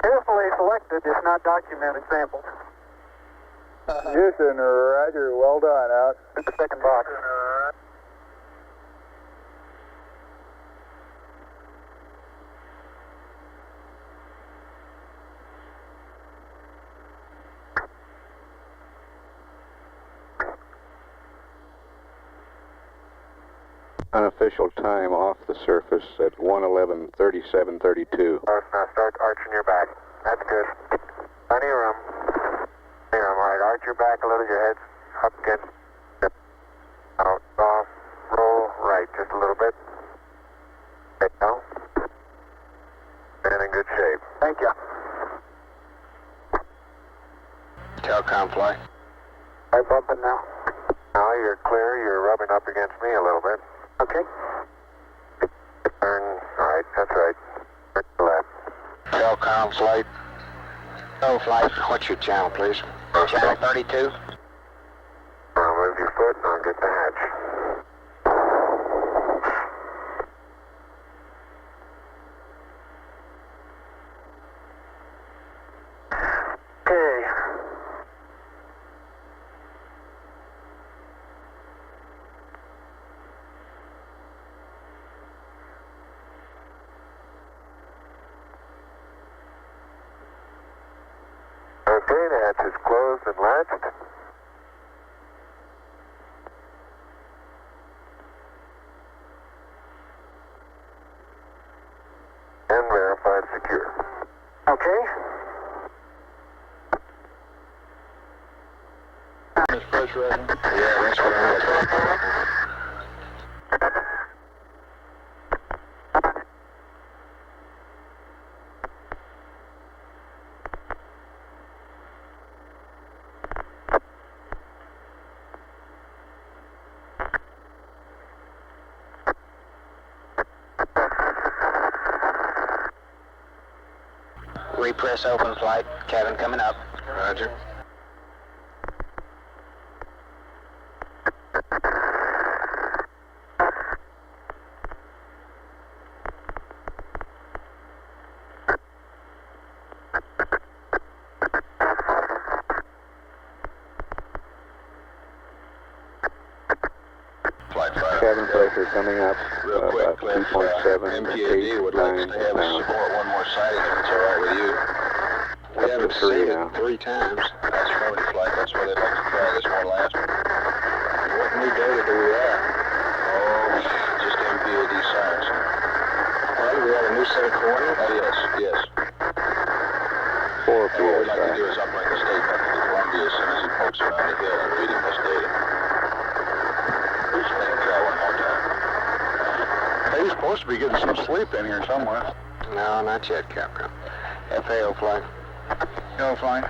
carefully selected, if not documented, samples. Houston, roger. Well done. Out. In the second box. Unofficial time off the surface at 1:11:37:32. Now start arching your back. That's good. Plenty of room. Plenty of room. All right, arch your back a little, your head's up against. Out, off, roll right just a little bit. Okay, now. And in good Thank you. Telcom flight. I bumping now. Now you're clear. You're rubbing up against me a little bit. Okay. Turn right. That's right. Turn to the left. Telcom flight. Oh, flight. What's your channel, please? Channel 32. Now move your foot and I'll get the hatch. Okay. Okay, the hatch is closed and latched. And verified secure. Okay. It's pressurizing. Yeah, that's what I'm looking for. Repress open flight. Cabin coming up. Roger. Cabin pressure coming up. Real quick, Cliff, 2.7. MPAD would like us to have us support one more sighting if it's all right with you. We Up to haven't three seen now. it 3 times. That's affirmative flight. That's why they'd like to try this one last one. What new data do we have? Oh, just MPAD science. Well, do we have a new set of coordinates? Yes. 4 And what we'd like to PSI. do is uplink a statement to Columbia as soon as he pokes around the hill and feeding this data. Please make him try one more time. He's supposed to be getting some sleep in here somewhere. No, not yet, Capcom. FAO flight. Go flying.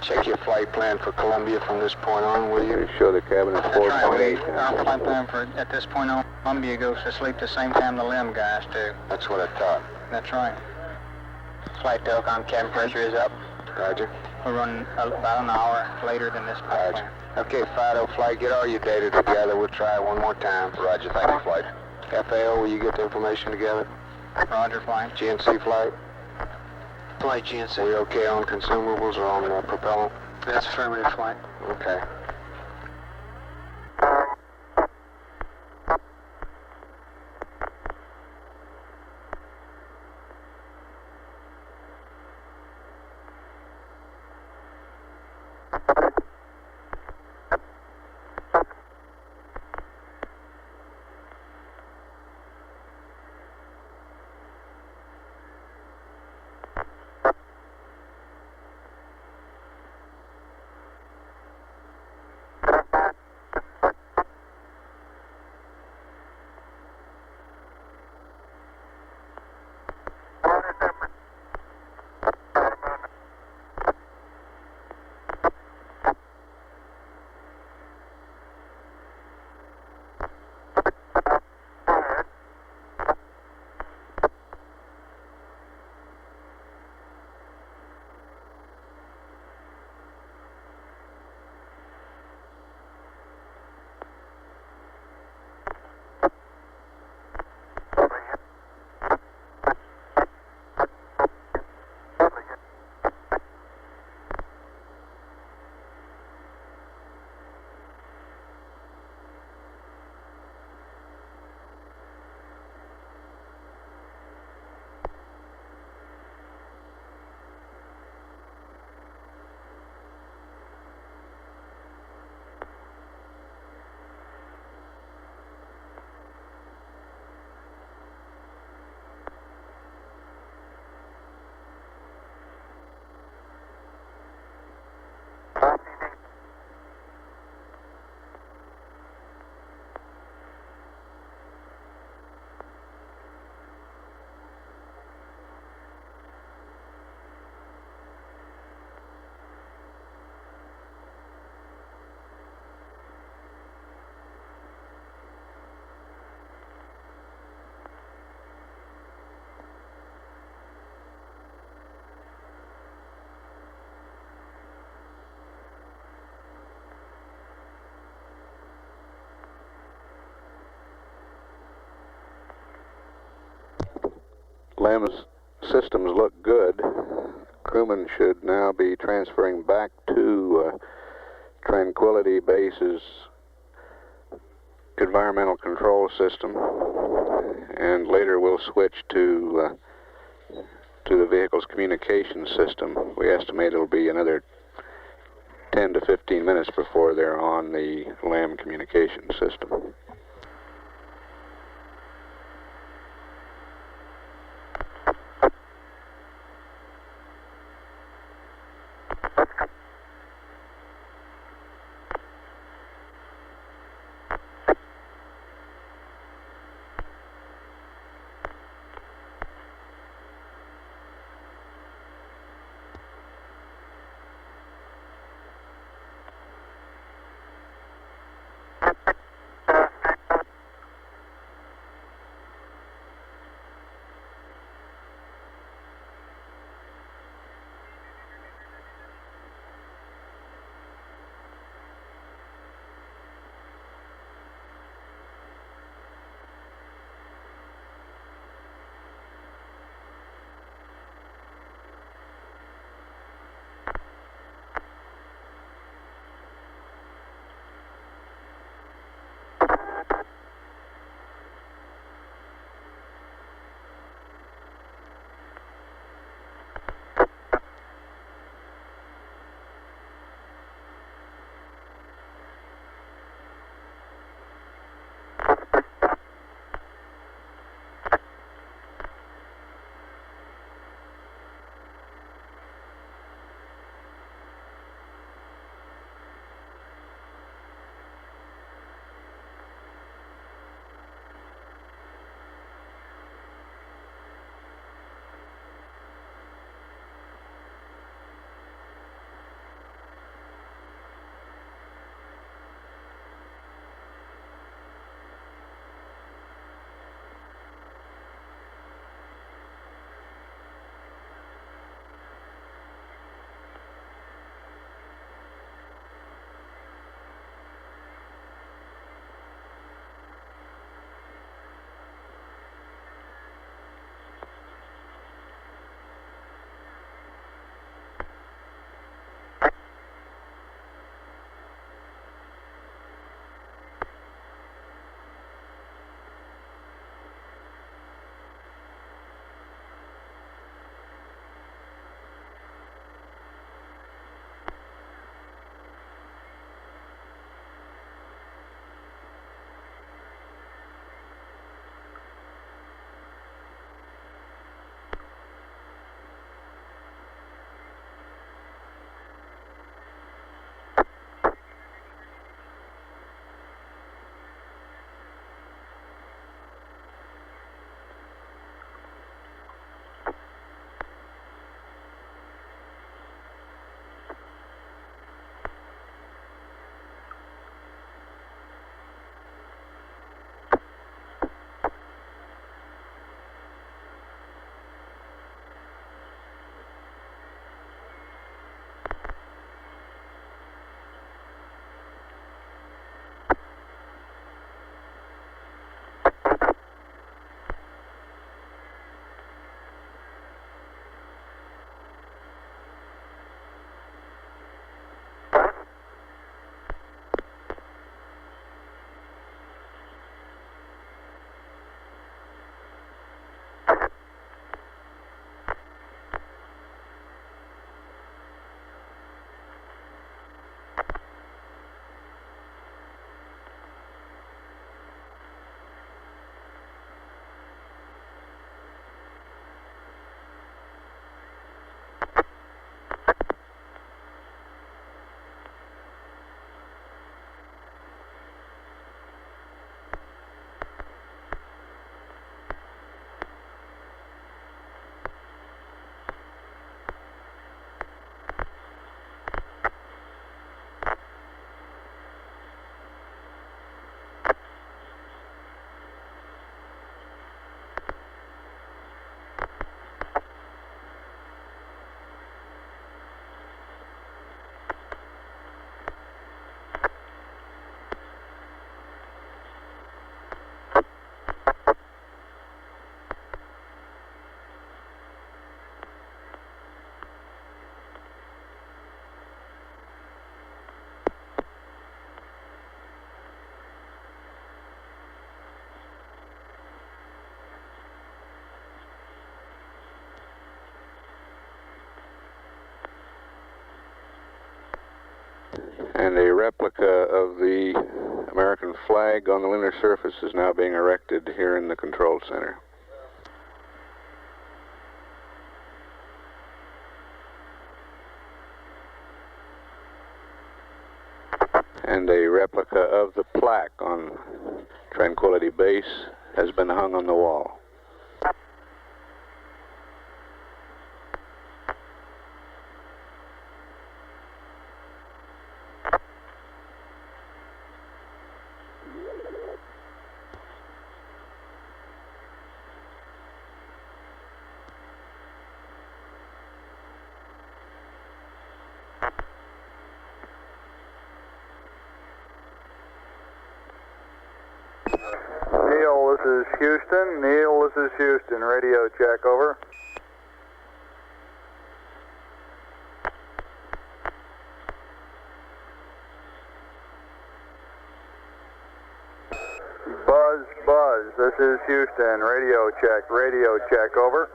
Check your flight plan for Columbia from this point on, will you? They show the cabin at 4.8 Our now. flight plan for at this point on, Columbia goes to sleep the same time the limb guys do. That's what I thought. That's right. Flight Telcom cabin pressure is up. Roger. We're running about an hour later than this flight plan. Okay, FIDO flight, get all your data together. We'll try it one more time. Roger, thank you, flight. FAO, will you get the information together? Roger, flight. GNC flight, Flight GNC. we okay on consumables or on propellant? That's affirmative, flight. Okay. LEM's systems look good. Crewmen should now be transferring back to Tranquility Base's environmental control system, and later we'll switch to the vehicle's communication system. We estimate it'll be another 10 to 15 minutes before they're on the LEM communication system. And a replica of the American flag on the lunar surface is now being erected here in the control center. And a replica of the plaque on Tranquility Base has been hung on the wall. Neil, this is Houston. Neil, this is Houston. Radio check, over. Buzz, buzz. This is Houston. Radio check, over.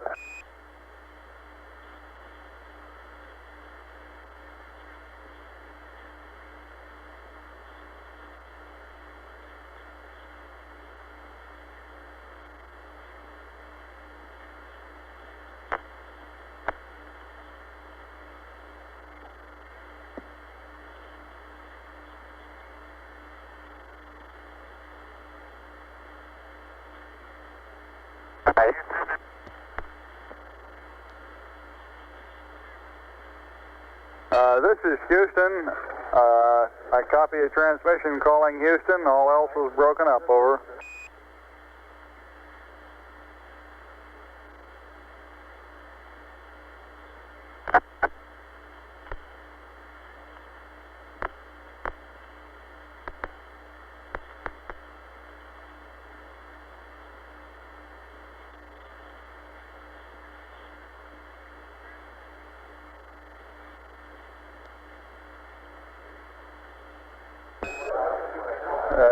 This is Houston. I copy a transmission calling Houston. All else was broken up, over.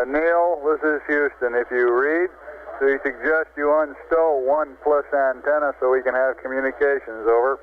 Neil, this is Houston. If you read, we suggest you unstow 1+ antenna so we can have communications, over.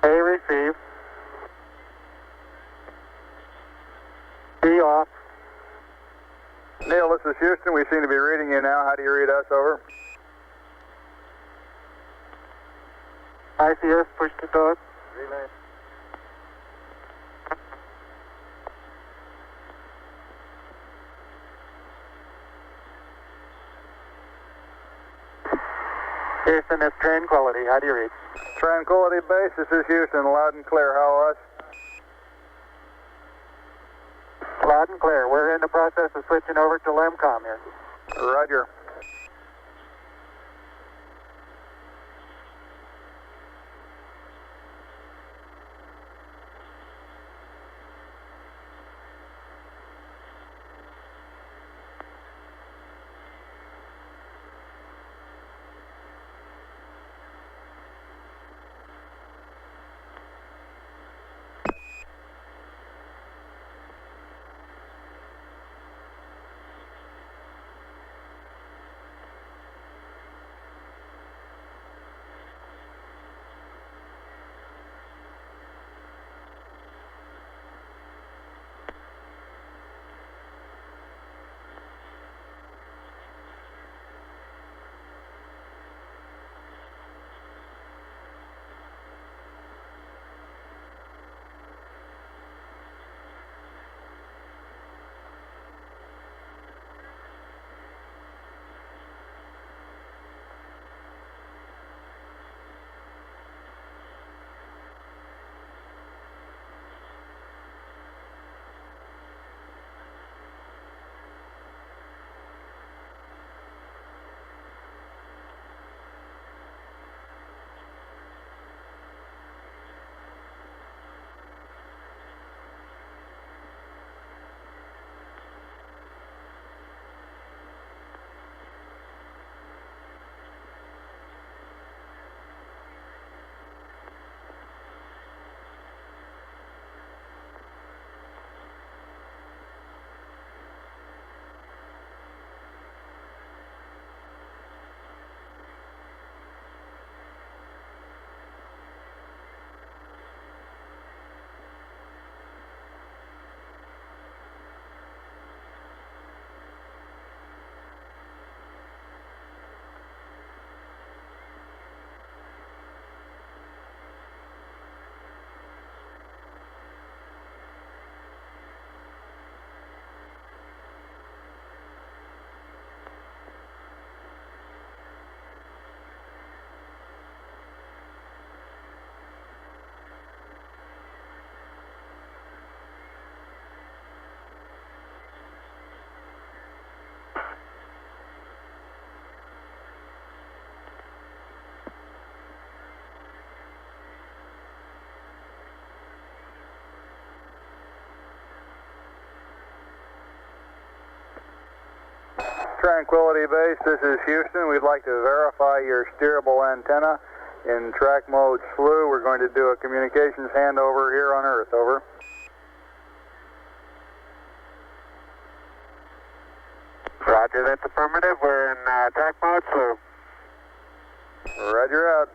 Receive. B off. Neil, this is Houston. We seem to be reading you now. How do you read us, over? ICS, push to talk. Relay. Houston, it's Tranquility. How do you read? Tranquility Base, this is Houston. Loud and clear. How us? Loud Loud and clear. We're in the process of switching over to LEMCOM here. Roger. Tranquility Base, this is Houston. We'd like to verify your steerable antenna in track mode slew. We're going to do a communications handover here on Earth, over. Roger, that's affirmative. We're in track mode slew. Roger out.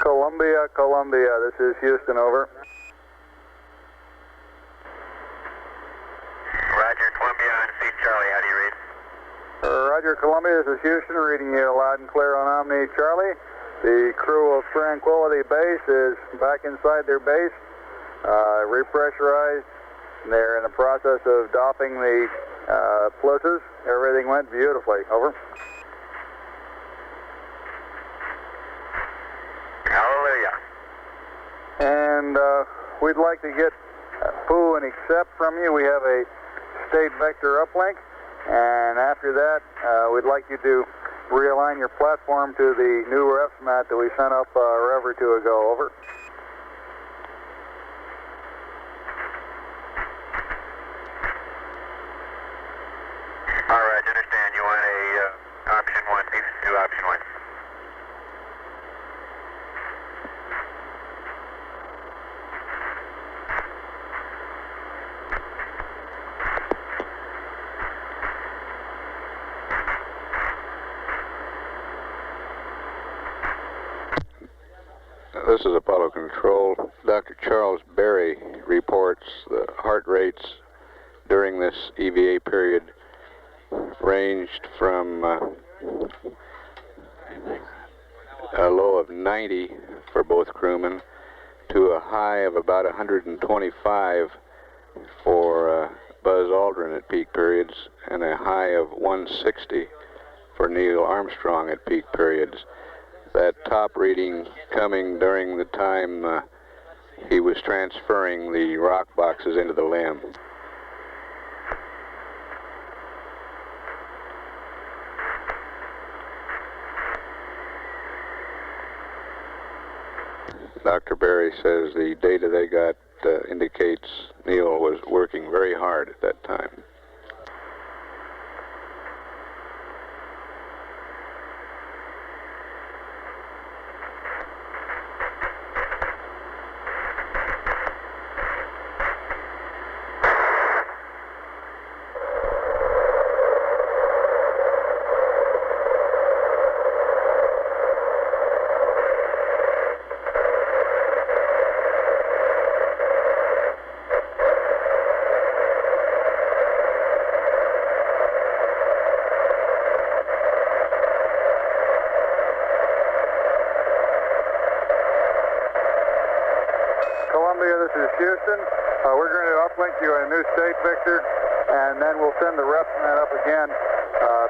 Columbia, Columbia, this is Houston, over. Roger, Columbia on Sea Charlie, how do you read? Roger, Columbia, this is Houston, reading you loud and clear on Omni Charlie. The crew of Tranquility Base is back inside their base, repressurized. They're in the process of doffing the plusses. Everything went beautifully, over. Hallelujah. And we'd like to get Pooh and accept from you. We have a state vector uplink, and after that, we'd like you to realign your platform to the new refs mat that we sent up a rev or two ago, over. All right, understand. You want a option 1, please do option 1. This is Apollo Control. Dr. Charles Berry reports the heart rates during this EVA period ranged from a low of 90 for both crewmen to a high of about 125 for Buzz Aldrin at peak periods, and a high of 160 for Neil Armstrong at peak periods. That top reading coming during the time he was transferring the rock boxes into the LEM. Dr. Berry says the data they got indicates Neil was working very hard at that time. Columbia, this is Houston. We're going to uplink you a new state vector, and then we'll send the ref net up again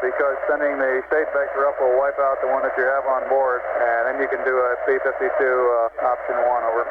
because sending the state vector up will wipe out the one that you have on board, and then you can do a P-52 option 1, over.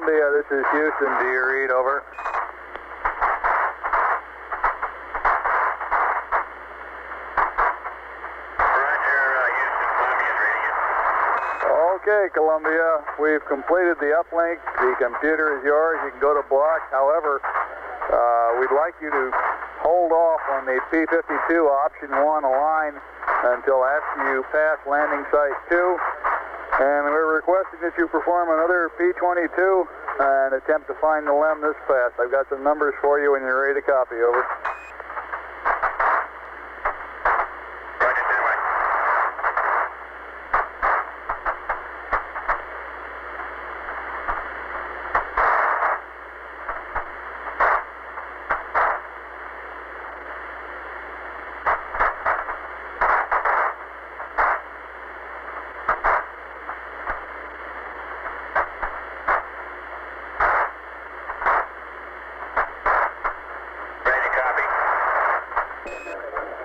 Columbia, this is Houston. Do you read? Over. Okay, Columbia, we've completed the uplink. The computer is yours. You can go to block. However, we'd like you to hold off on the P-52 option 1 align until after you pass landing site 2. And we're requesting that you perform another P-22 and attempt to find the LEM this pass. I've got some numbers for you when you're ready to copy. Over.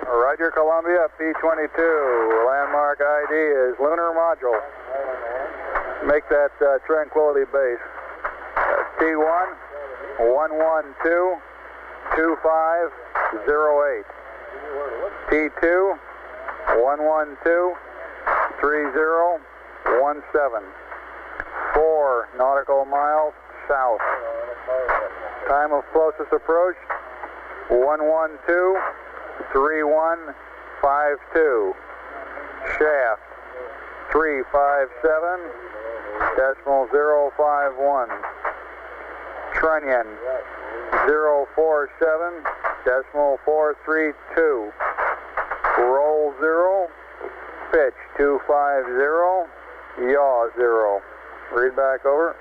Roger, Columbia, P-22. Landmark ID is Lunar Module. Make that Tranquility Base. T1 112 2508. T2 112 3017. 4 nautical miles south. Time of closest approach 112 3152. Shaft 357.051. Trunnion 047.432. Roll 0. Pitch 250. Yaw 0. Read back. Over.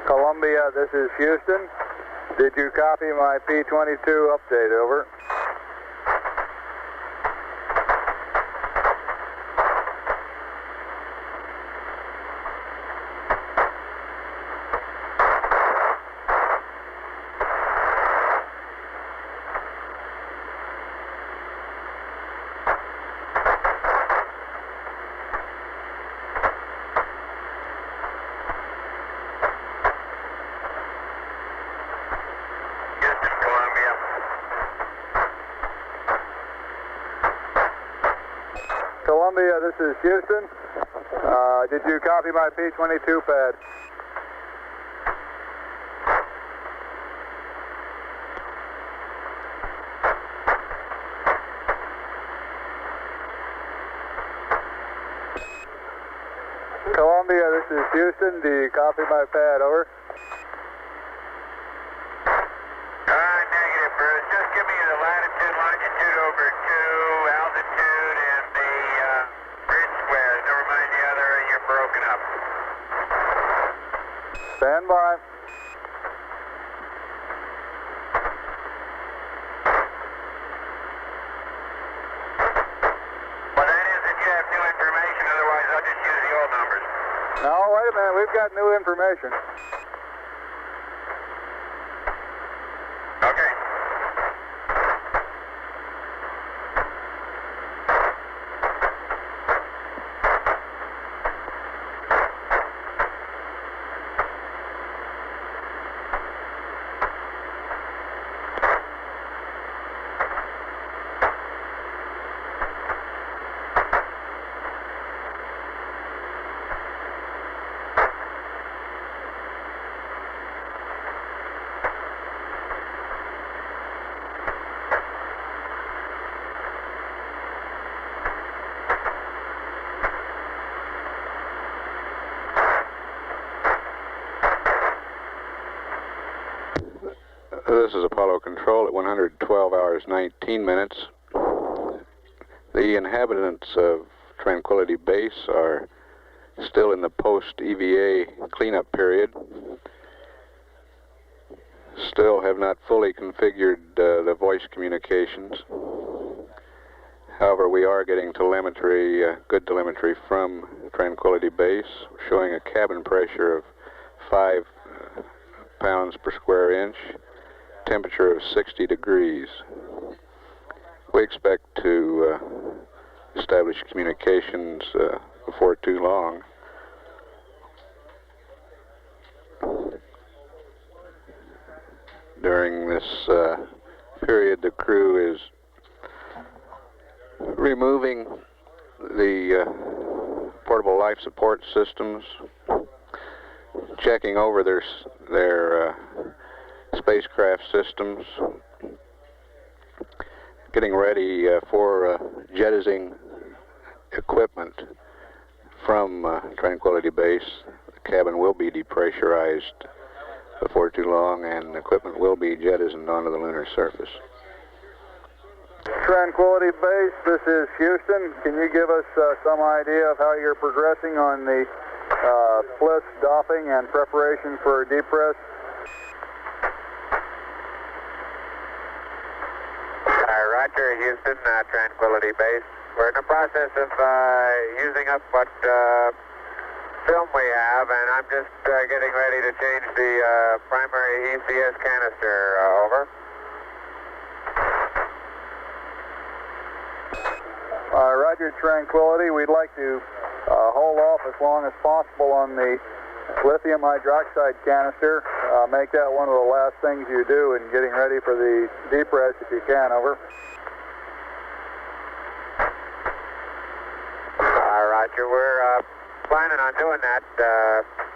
Columbia, this is Houston. Did you copy my P-22 update? Over. Columbia, this is Houston. Did you copy my P-22 pad? Columbia, this is Houston. Do you copy my pad? Over. Negative, Bruce. Just give me the latitude, longitude over 2, altitude, and the grid squares. Never mind the other, you're broken up. Stand by. Well, that is if you have new information. Otherwise, I'll just use the old numbers. No, wait a minute. We've got new information. Okay. This is Apollo Control at 112 hours 19 minutes. The inhabitants of Tranquility Base are still in the post-EVA cleanup period. Still have not fully configured the voice communications. However, we are getting telemetry, good telemetry from Tranquility Base, showing a cabin pressure of 5 pounds per square inch, temperature of 60 degrees. We expect to establish communications before too long. During this period, the crew is removing the portable life support systems, checking over their spacecraft systems, getting ready for jettisoning equipment from Tranquility Base. The cabin will be depressurized before too long, and equipment will be jettisoned onto the lunar surface. Tranquility Base, this is Houston. Can you give us some idea of how you're progressing on the bliss doffing and preparation for depress? Roger, Houston, Tranquility Base. We're in the process of using up what film we have, and I'm just getting ready to change the primary ECS canister over. Roger, Tranquility. We'd like to hold off as long as possible on the lithium hydroxide canister. Make that one of the last things you do in getting ready for the depress if you can, over. Roger, we're planning on doing that.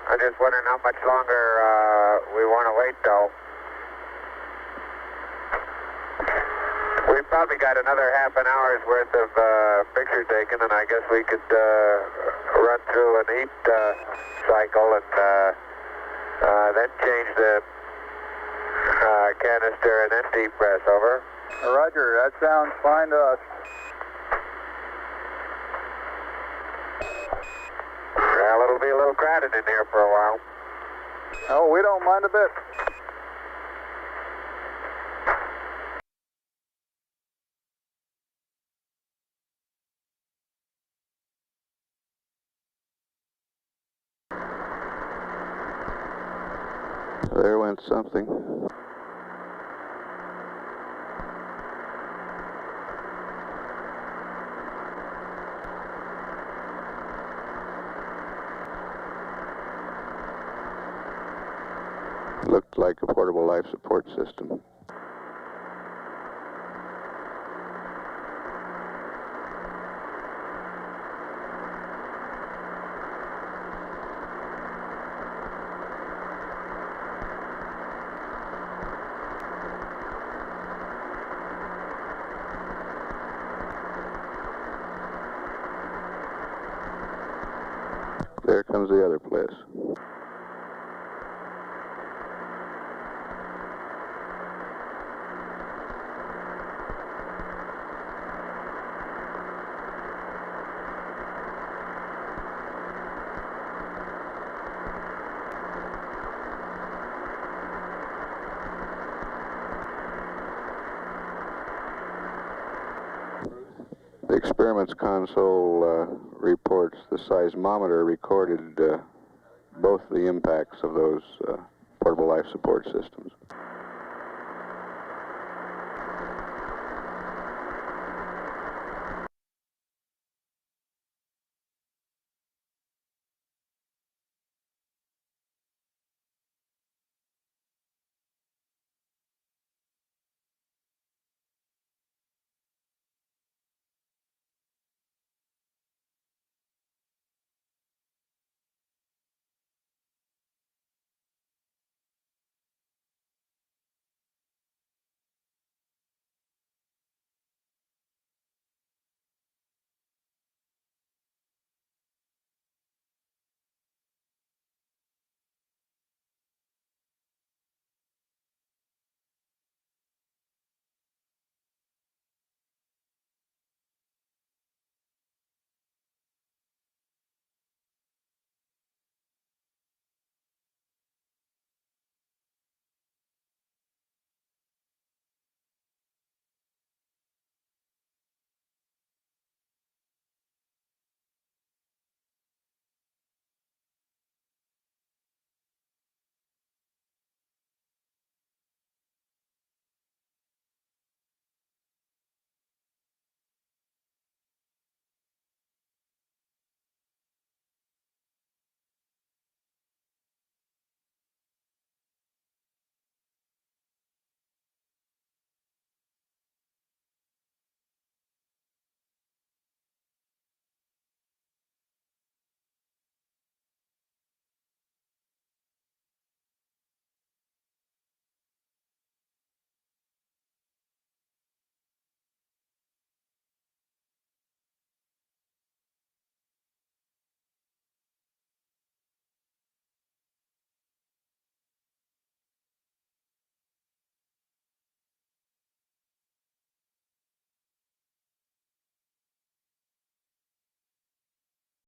I'm just wondering how much longer we want to wait, though. We've probably got another half an hour's worth of picture taken, and I guess we could run through an heat cycle and then change the canister and then depress, over. Roger, that sounds fine to us. Well, it'll be a little crowded in here for a while. Oh, we don't mind a bit. There went something. Looked like a portable life support system. There comes the other place. The experiments console reports the seismometer recorded both the impacts of those portable life support systems.